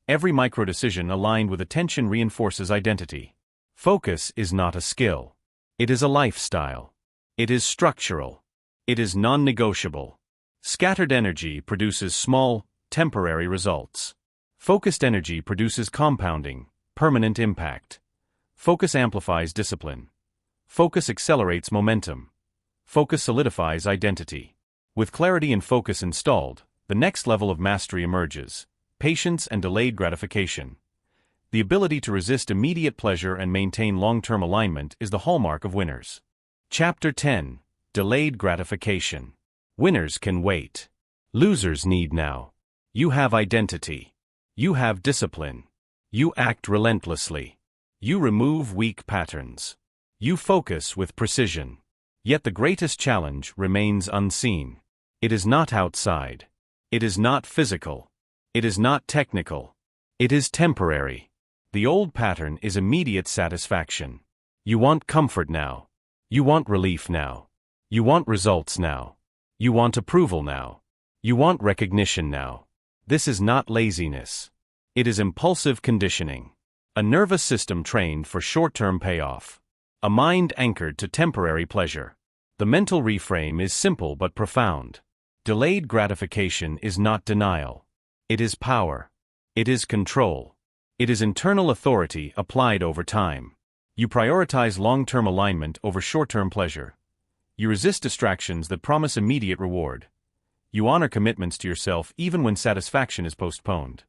Every micro-decision aligned with attention reinforces identity. Focus is not a skill. It is a lifestyle. It is structural. It is non-negotiable. Scattered energy produces small, temporary results. Focused energy produces compounding, permanent impact. Focus amplifies discipline. Focus accelerates momentum. Focus solidifies identity. With clarity and focus installed, the next level of mastery emerges: patience and delayed gratification. The ability to resist immediate pleasure and maintain long-term alignment is the hallmark of winners. Chapter 10. Delayed gratification. Winners can wait. Losers need now. You have identity. You have discipline. You act relentlessly. You remove weak patterns. You focus with precision. Yet the greatest challenge remains unseen. It is not outside. It is not physical. It is not technical. It is temporary. The old pattern is immediate satisfaction. You want comfort now. You want relief now. You want results now. You want approval now. You want recognition now. This is not laziness. It is impulsive conditioning. A nervous system trained for short-term payoff. A mind anchored to temporary pleasure. The mental reframe is simple but profound. Delayed gratification is not denial. It is power. It is control. It is internal authority applied over time. You prioritize long-term alignment over short-term pleasure. You resist distractions that promise immediate reward. You honor commitments to yourself even when satisfaction is postponed.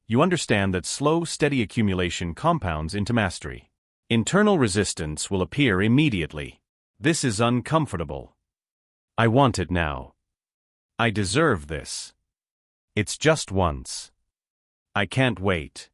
You understand that slow, steady accumulation compounds into mastery. Internal resistance will appear immediately. This is uncomfortable. I want it now. I deserve this. It's just once. I can't wait.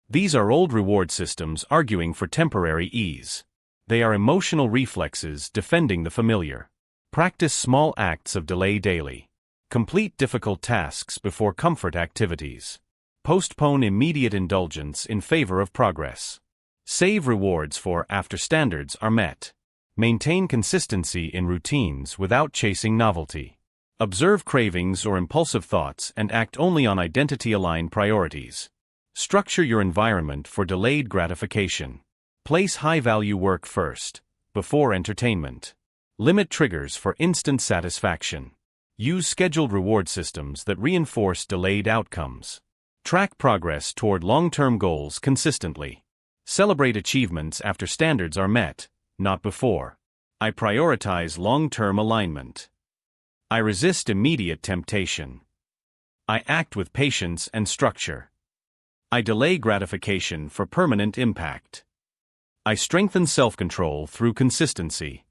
These are old reward systems arguing for temporary ease. They are emotional reflexes defending the familiar. Practice small acts of delay daily. Complete difficult tasks before comfort activities. Postpone immediate indulgence in favor of progress. Save rewards for after standards are met. Maintain consistency in routines without chasing novelty. Observe cravings or impulsive thoughts and act only on identity-aligned priorities. Structure your environment for delayed gratification. Place high-value work first, before entertainment. Limit triggers for instant satisfaction. Use scheduled reward systems that reinforce delayed outcomes. Track progress toward long-term goals consistently. Celebrate achievements after standards are met, not before. I prioritize long-term alignment. I resist immediate temptation. I act with patience and structure. I delay gratification for permanent impact. I strengthen self-control through consistency.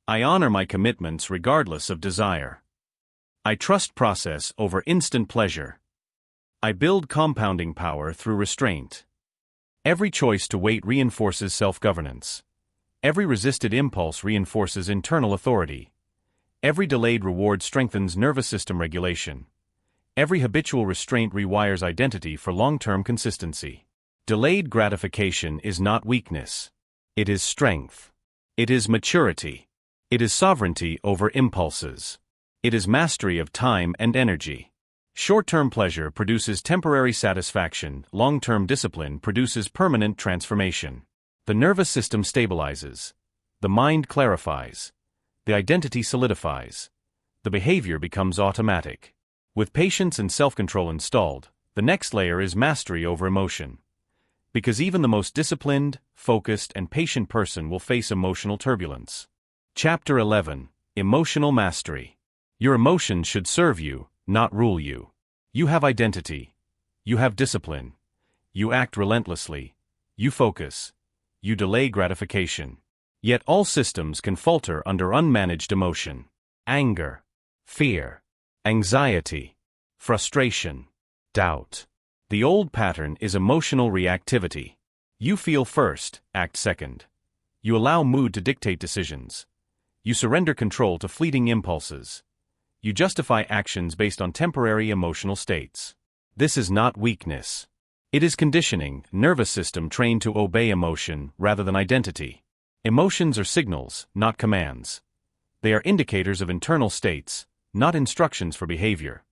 I honor my commitments regardless of desire. I trust process over instant pleasure. I build compounding power through restraint. Every choice to wait reinforces self-governance. Every resisted impulse reinforces internal authority. Every delayed reward strengthens nervous system regulation. Every habitual restraint rewires identity for long-term consistency. Delayed gratification is not weakness. It is strength. It is maturity. It is sovereignty over impulses. It is mastery of time and energy. Short-term pleasure produces temporary satisfaction, long-term discipline produces permanent transformation. The nervous system stabilizes. The mind clarifies. The identity solidifies. The behavior becomes automatic. With patience and self-control installed, the next layer is mastery over emotion. Because even the most disciplined, focused, and patient person will face emotional turbulence. Chapter 11. Emotional Mastery. Your emotions should serve you, not rule you. You have identity. You have discipline. You act relentlessly. You focus. You delay gratification. Yet all systems can falter under unmanaged emotion. Anger, fear, anxiety, frustration, doubt. The old pattern is emotional reactivity. You feel first, act second. You allow mood to dictate decisions. You surrender control to fleeting impulses. You justify actions based on temporary emotional states. This is not weakness. It is conditioning, nervous system trained to obey emotion rather than identity. Emotions are signals, not commands. They are indicators of internal states, not instructions for behavior.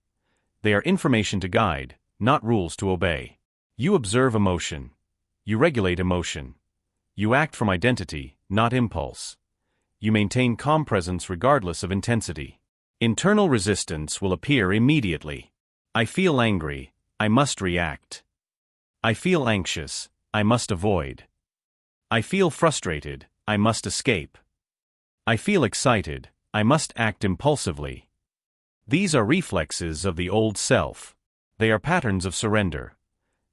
They are information to guide, not rules to obey. You observe emotion. You regulate emotion. You act from identity, not impulse. You maintain calm presence regardless of intensity. Internal resistance will appear immediately. I feel angry, I must react. I feel anxious, I must avoid. I feel frustrated, I must escape. I feel excited, I must act impulsively. These are reflexes of the old self. They are patterns of surrender.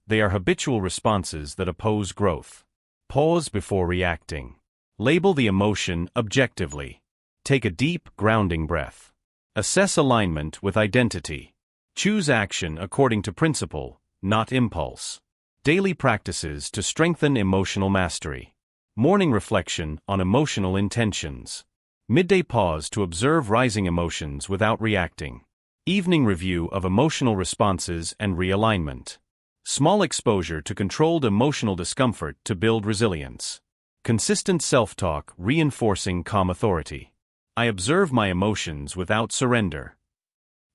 They are habitual responses that oppose growth. Pause before reacting. Label the emotion objectively. Take a deep, grounding breath. Assess alignment with identity. Choose action according to principle, not impulse. Daily practices to strengthen emotional mastery. Morning reflection on emotional intentions. Midday pause to observe rising emotions without reacting. Evening review of emotional responses and realignment. Small exposure to controlled emotional discomfort to build resilience. Consistent self-talk reinforcing calm authority. I observe my emotions without surrender.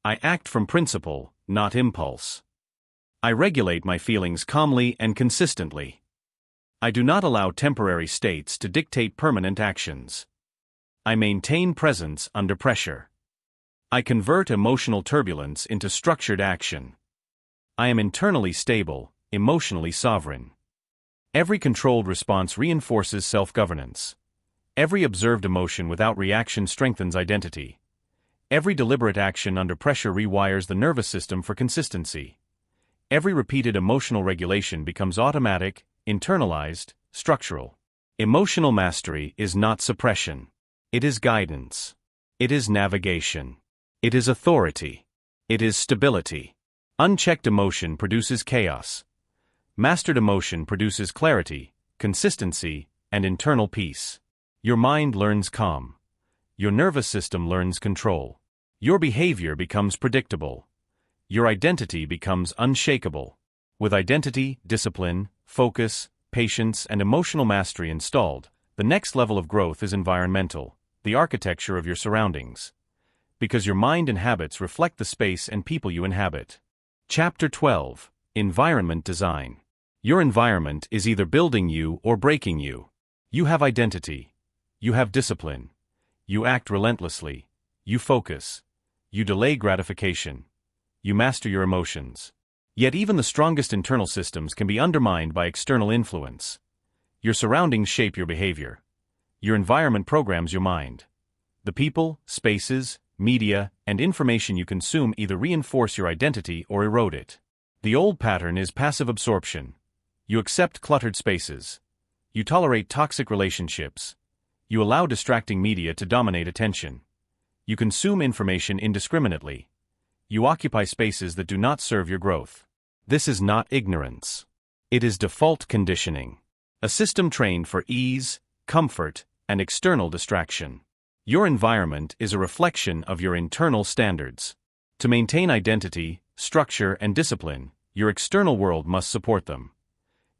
I act from principle, not impulse. I regulate my feelings calmly and consistently. I do not allow temporary states to dictate permanent actions. I maintain presence under pressure. I convert emotional turbulence into structured action. I am internally stable, emotionally sovereign. Every controlled response reinforces self-governance. Every observed emotion without reaction strengthens identity. Every deliberate action under pressure rewires the nervous system for consistency. Every repeated emotional regulation becomes automatic, internalized, structural. Emotional mastery is not suppression. It is guidance. It is navigation. It is authority. It is stability. Unchecked emotion produces chaos. Mastered emotion produces clarity, consistency, and internal peace. Your mind learns calm. Your nervous system learns control. Your behavior becomes predictable. Your identity becomes unshakable. With identity, discipline, focus, patience, and emotional mastery installed, the next level of growth is environmental, the architecture of your surroundings. Because your mind and habits reflect the space and people you inhabit. Chapter 12. Environment Design. Your environment is either building you or breaking you. You have identity. You have discipline. You act relentlessly. You focus. You delay gratification. You master your emotions. Yet even the strongest internal systems can be undermined by external influence. Your surroundings shape your behavior. Your environment programs your mind. The people, spaces, media, and information you consume either reinforce your identity or erode it. The old pattern is passive absorption. You accept cluttered spaces. You tolerate toxic relationships. You allow distracting media to dominate attention. You consume information indiscriminately. You occupy spaces that do not serve your growth. This is not ignorance. It is default conditioning. A system trained for ease, comfort, and external distraction. Your environment is a reflection of your internal standards. To maintain identity, structure, and discipline, your external world must support them.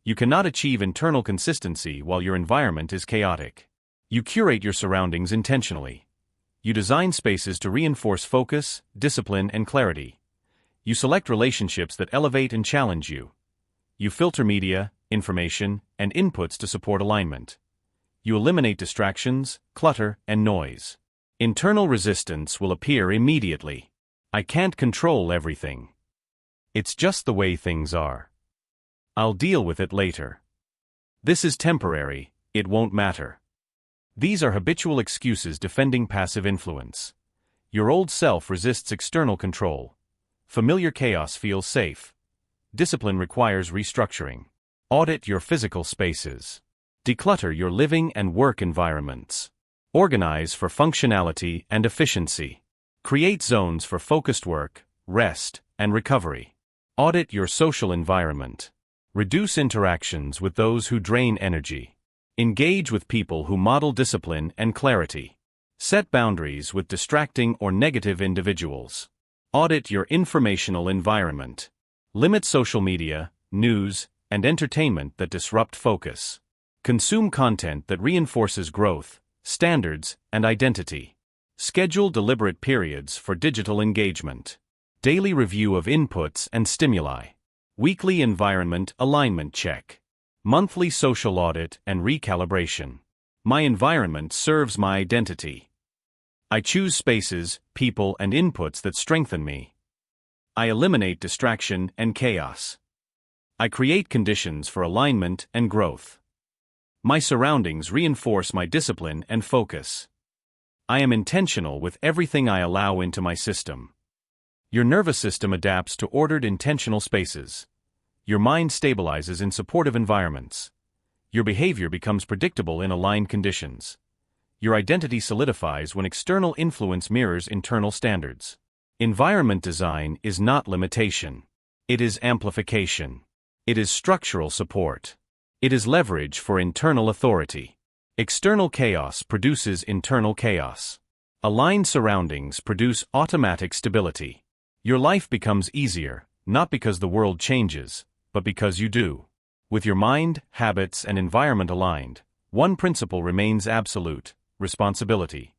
You cannot achieve internal consistency while your environment is chaotic. You curate your surroundings intentionally. You design spaces to reinforce focus, discipline, and clarity. You select relationships that elevate and challenge you. You filter media, information, and inputs to support alignment. You eliminate distractions, clutter, and noise. Internal resistance will appear immediately. I can't control everything. It's just the way things are. I'll deal with it later. This is temporary, it won't matter. These are habitual excuses defending passive influence. Your old self resists external control. Familiar chaos feels safe. Discipline requires restructuring. Audit your physical spaces. Declutter your living and work environments. Organize for functionality and efficiency. Create zones for focused work, rest, and recovery. Audit your social environment. Reduce interactions with those who drain energy. Engage with people who model discipline and clarity. Set boundaries with distracting or negative individuals. Audit your informational environment. Limit social media, news, and entertainment that disrupt focus. Consume content that reinforces growth, standards, and identity. Schedule deliberate periods for digital engagement. Daily review of inputs and stimuli. Weekly environment alignment check. Monthly social audit and recalibration. My environment serves my identity. I choose spaces, people, and inputs that strengthen me. I eliminate distraction and chaos. I create conditions for alignment and growth. My surroundings reinforce my discipline and focus. I am intentional with everything I allow into my system. Your nervous system adapts to ordered, intentional spaces. Your mind stabilizes in supportive environments. Your behavior becomes predictable in aligned conditions. Your identity solidifies when external influence mirrors internal standards. Environment design is not limitation. It is amplification. It is structural support. It is leverage for internal authority. External chaos produces internal chaos. Aligned surroundings produce automatic stability. Your life becomes easier, not because the world changes, but because you do. With your mind, habits, and environment aligned, one principle remains absolute: responsibility.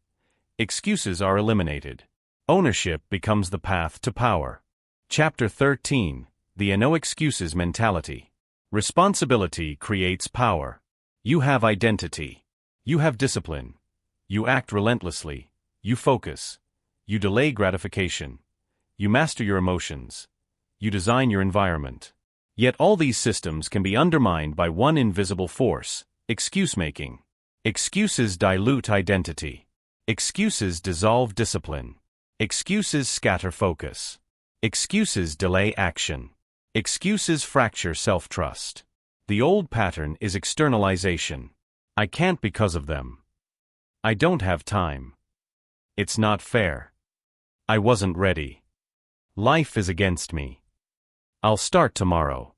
Excuses are eliminated. Ownership becomes the path to power. Chapter 13. The No Excuses Mentality. Responsibility creates power. You have identity. You have discipline. You act relentlessly. You focus. You delay gratification. You master your emotions. You design your environment. Yet all these systems can be undermined by one invisible force: excuse-making. Excuses dilute identity. Excuses dissolve discipline. Excuses scatter focus. Excuses delay action. Excuses fracture self-trust. The old pattern is externalization. I can't because of them. I don't have time. It's not fair. I wasn't ready. Life is against me. I'll start tomorrow.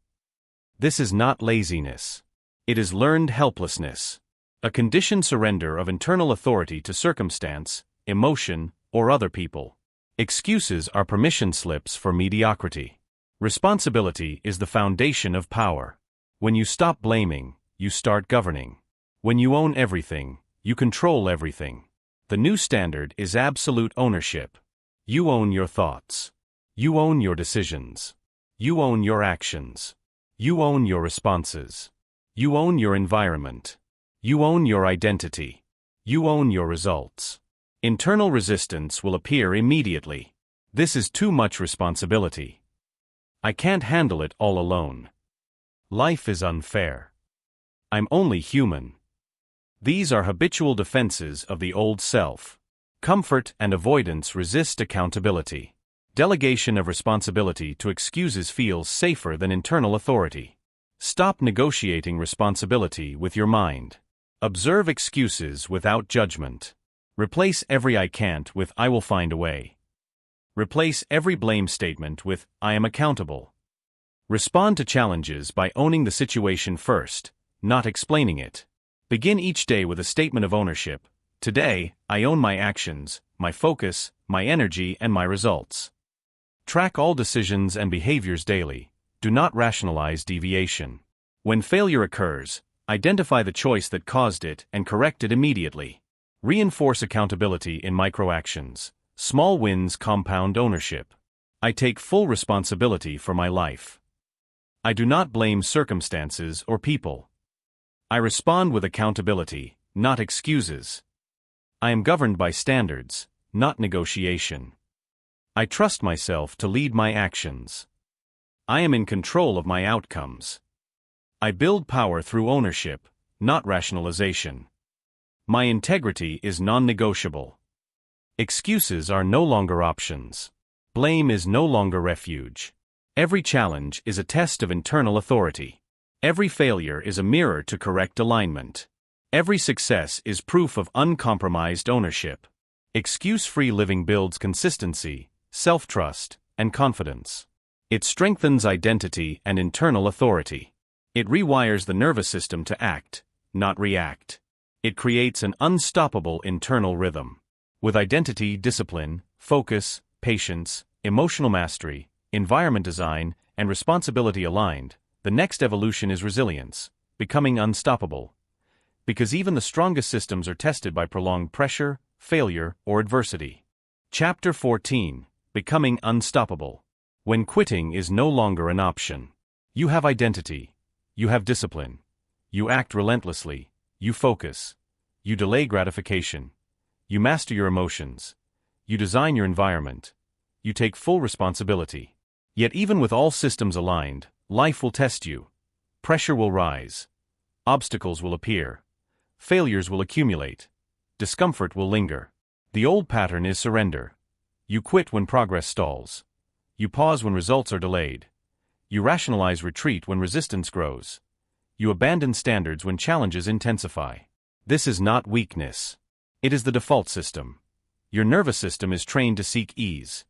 This is not laziness. It is learned helplessness. A conditioned surrender of internal authority to circumstance, emotion, or other people. Excuses are permission slips for mediocrity. Responsibility is the foundation of power. When you stop blaming, you start governing. When you own everything, you control everything. The new standard is absolute ownership. You own your thoughts. You own your decisions. You own your actions. You own your responses. You own your environment. You own your identity. You own your results. Internal resistance will appear immediately. This is too much responsibility. I can't handle it all alone. Life is unfair. I'm only human. These are habitual defenses of the old self. Comfort and avoidance resist accountability. Delegation of responsibility to excuses feels safer than internal authority. Stop negotiating responsibility with your mind. Observe excuses without judgment. Replace every "I can't" with "I will find a way." Replace every blame statement with "I am accountable." Respond to challenges by owning the situation first, not explaining it. Begin each day with a statement of ownership. Today, I own my actions, my focus, my energy, and my results. Track all decisions and behaviors daily. Do not rationalize deviation. When failure occurs, identify the choice that caused it and correct it immediately. Reinforce accountability in microactions. Small wins compound ownership. I take full responsibility for my life. I do not blame circumstances or people. I respond with accountability, not excuses. I am governed by standards, not negotiation. I trust myself to lead my actions. I am in control of my outcomes. I build power through ownership, not rationalization. My integrity is non-negotiable. Excuses are no longer options. Blame is no longer refuge. Every challenge is a test of internal authority. Every failure is a mirror to correct alignment. Every success is proof of uncompromised ownership. Excuse-free living builds consistency, self-trust, and confidence. It strengthens identity and internal authority. It rewires the nervous system to act, not react. It creates an unstoppable internal rhythm. With identity, discipline, focus, patience, emotional mastery, environment design, and responsibility aligned, the next evolution is resilience, becoming unstoppable. Because even the strongest systems are tested by prolonged pressure, failure, or adversity. Chapter 14. Becoming unstoppable. When quitting is no longer an option. You have identity. You have discipline. You act relentlessly. You focus. You delay gratification. You master your emotions. You design your environment. You take full responsibility. Yet even with all systems aligned, life will test you. Pressure will rise. Obstacles will appear. Failures will accumulate. Discomfort will linger. The old pattern is surrender. You quit when progress stalls. You pause when results are delayed. You rationalize retreat when resistance grows. You abandon standards when challenges intensify. This is not weakness. It is the default system. Your nervous system is trained to seek ease.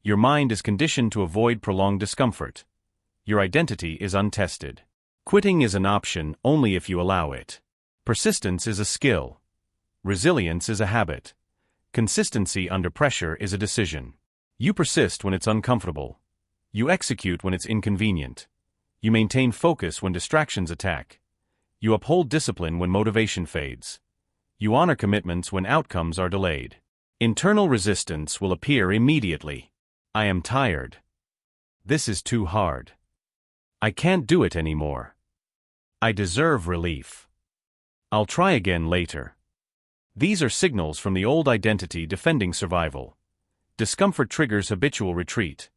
Your mind is conditioned to avoid prolonged discomfort. Your identity is untested. Quitting is an option only if you allow it. Persistence is a skill. Resilience is a habit. Consistency under pressure is a decision. You persist when it's uncomfortable. You execute when it's inconvenient. You maintain focus when distractions attack. You uphold discipline when motivation fades. You honor commitments when outcomes are delayed. Internal resistance will appear immediately. I am tired. This is too hard. I can't do it anymore. I deserve relief. I'll try again later. These are signals from the old identity defending survival. Discomfort triggers habitual retreat.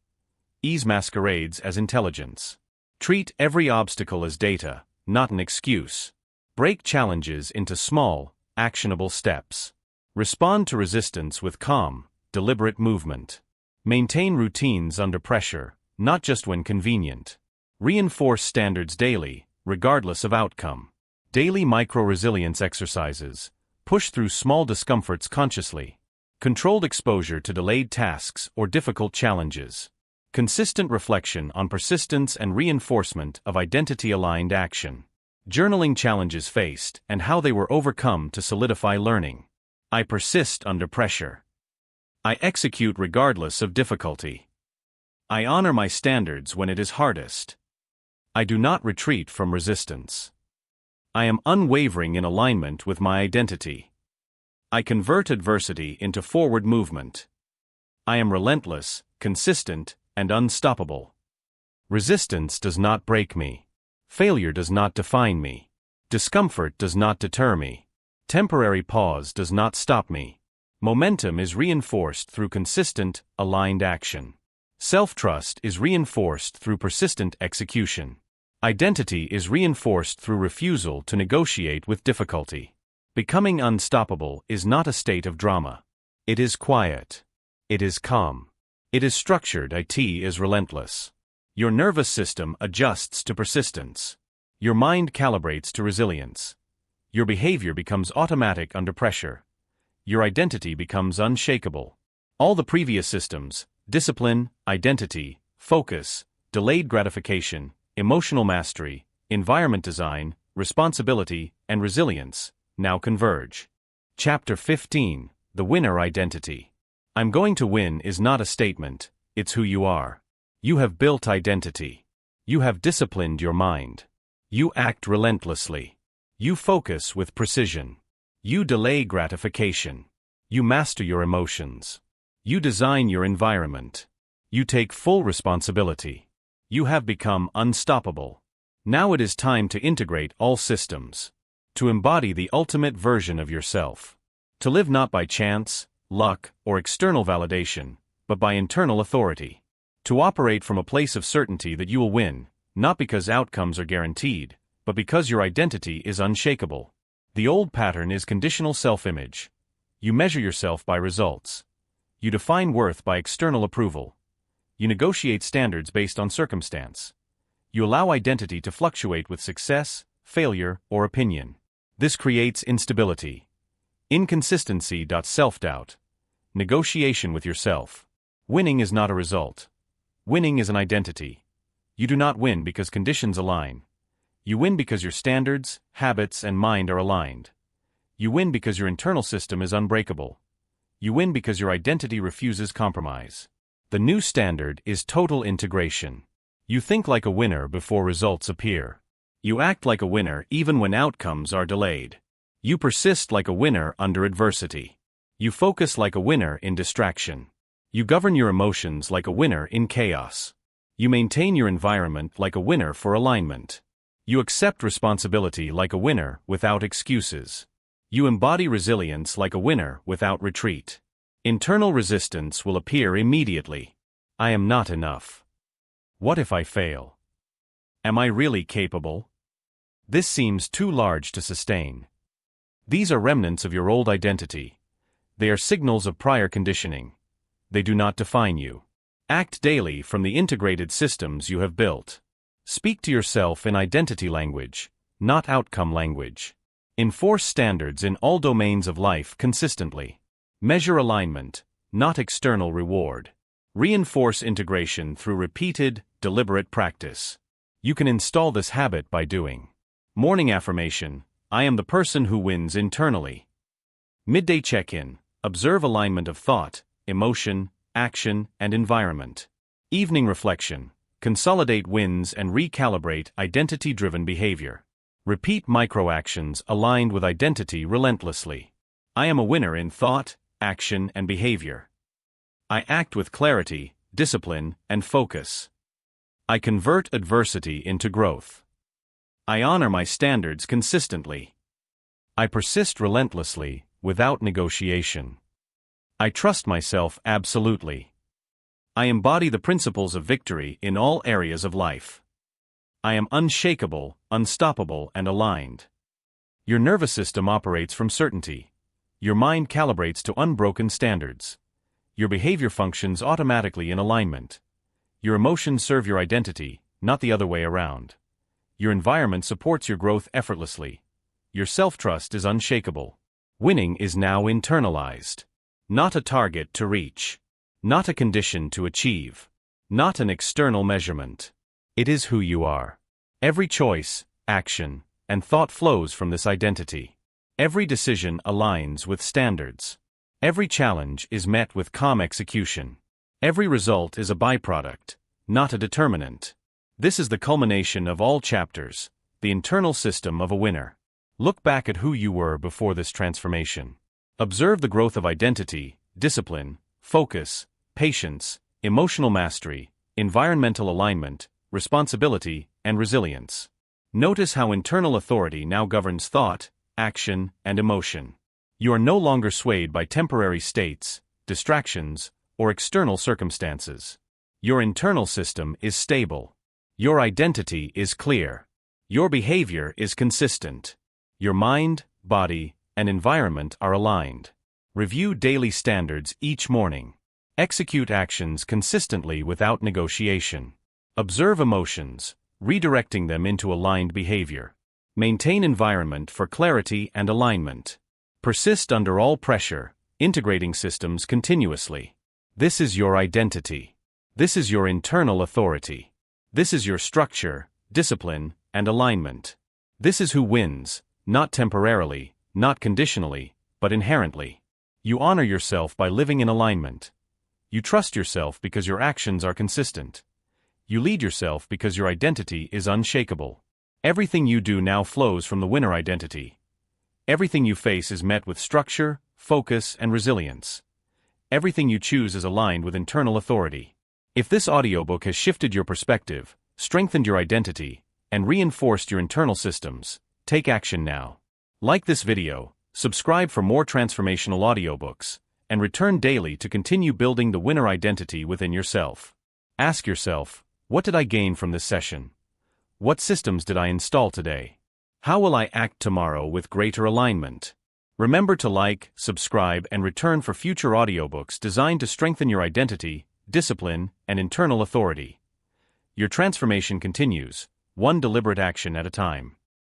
Ease masquerades as intelligence. Treat every obstacle as data, not an excuse. Break challenges into small, actionable steps. Respond to resistance with calm, deliberate movement. Maintain routines under pressure, not just when convenient. Reinforce standards daily, regardless of outcome. Daily micro-resilience exercises. Push through small discomforts consciously. Controlled exposure to delayed tasks or difficult challenges. Consistent reflection on persistence and reinforcement of identity-aligned action. Journaling challenges faced and how they were overcome to solidify learning. I persist under pressure. I execute regardless of difficulty. I honor my standards when it is hardest. I do not retreat from resistance. I am unwavering in alignment with my identity. I convert adversity into forward movement. I am relentless, consistent, and unstoppable. Resistance does not break me. Failure does not define me. Discomfort does not deter me. Temporary pause does not stop me. Momentum is reinforced through consistent, aligned action. Self-trust is reinforced through persistent execution. Identity is reinforced through refusal to negotiate with difficulty. Becoming unstoppable is not a state of drama. It is quiet. It is calm. It is structured. It is relentless. Your nervous system adjusts to persistence. Your mind calibrates to resilience. Your behavior becomes automatic under pressure. Your identity becomes unshakable. All the previous systems, discipline, identity, focus, delayed gratification, emotional mastery, environment design, responsibility, and resilience, now converge. Chapter 15, The Winner Identity. I'm going to win is not a statement, it's who you are. You have built identity. You have disciplined your mind. You act relentlessly. You focus with precision. You delay gratification. You master your emotions. You design your environment. You take full responsibility. You have become unstoppable. Now it is time to integrate all systems. To embody the ultimate version of yourself. To live not by chance, luck, or external validation, but by internal authority. To operate from a place of certainty that you will win, not because outcomes are guaranteed, but because your identity is unshakable. The old pattern is conditional self-image. You measure yourself by results. You define worth by external approval. You negotiate standards based on circumstance. You allow identity to fluctuate with success, failure, or opinion. This creates instability, inconsistency. Self-doubt, negotiation with yourself. Winning is not a result. Winning is an identity. You do not win because conditions align. You win because your standards, habits, and mind are aligned. You win because your internal system is unbreakable. You win because your identity refuses compromise. The new standard is total integration. You think like a winner before results appear. You act like a winner even when outcomes are delayed. You persist like a winner under adversity. You focus like a winner in distraction. You govern your emotions like a winner in chaos. You maintain your environment like a winner for alignment. You accept responsibility like a winner without excuses. You embody resilience like a winner without retreat. Internal resistance will appear immediately. I am not enough. What if I fail? Am I really capable? This seems too large to sustain. These are remnants of your old identity. They are signals of prior conditioning. They do not define you. Act daily from the integrated systems you have built. Speak to yourself in identity language, not outcome language. Enforce standards in all domains of life consistently. Measure alignment, not external reward. Reinforce integration through repeated, deliberate practice. You can install this habit by doing. Morning affirmation: I am the person who wins internally. Midday check-in: observe alignment of thought, emotion, action, and environment. Evening reflection: consolidate wins and recalibrate identity-driven behavior. Repeat micro-actions aligned with identity relentlessly. I am a winner in thought, action, and behavior. I act with clarity, discipline, and focus. I convert adversity into growth. I honor my standards consistently. I persist relentlessly, without negotiation. I trust myself absolutely. I embody the principles of victory in all areas of life. I am unshakable, unstoppable, and aligned. Your nervous system operates from certainty. Your mind calibrates to unbroken standards. Your behavior functions automatically in alignment. Your emotions serve your identity, not the other way around. Your environment supports your growth effortlessly. Your self-trust is unshakable. Winning is now internalized. Not a target to reach. Not a condition to achieve. Not an external measurement. It is who you are. Every choice, action, and thought flows from this identity. Every decision aligns with standards. Every challenge is met with calm execution. Every result is a byproduct, not a determinant. This is the culmination of all chapters, the internal system of a winner. Look back at who you were before this transformation. Observe the growth of identity, discipline, focus, patience, emotional mastery, environmental alignment, responsibility, and resilience. Notice how internal authority now governs thought, action, and emotion. You are no longer swayed by temporary states, distractions, or external circumstances. Your internal system is stable. Your identity is clear. Your behavior is consistent. Your mind, body, and environment are aligned. Review daily standards each morning. Execute actions consistently without negotiation. Observe emotions, redirecting them into aligned behavior. Maintain environment for clarity and alignment. Persist under all pressure, integrating systems continuously. This is your identity. This is your internal authority. This is your structure, discipline, and alignment. This is who wins, not temporarily, not conditionally, but inherently. You honor yourself by living in alignment. You trust yourself because your actions are consistent. You lead yourself because your identity is unshakable. Everything you do now flows from the winner identity. Everything you face is met with structure, focus, and resilience. Everything you choose is aligned with internal authority. If this audiobook has shifted your perspective, strengthened your identity, and reinforced your internal systems, take action now. Like this video, subscribe for more transformational audiobooks, and return daily to continue building the winner identity within yourself. Ask yourself, what did I gain from this session? What systems did I install today? How will I act tomorrow with greater alignment? Remember to like, subscribe, and return for future audiobooks designed to strengthen your identity, discipline, and internal authority. Your transformation continues, one deliberate action at a time.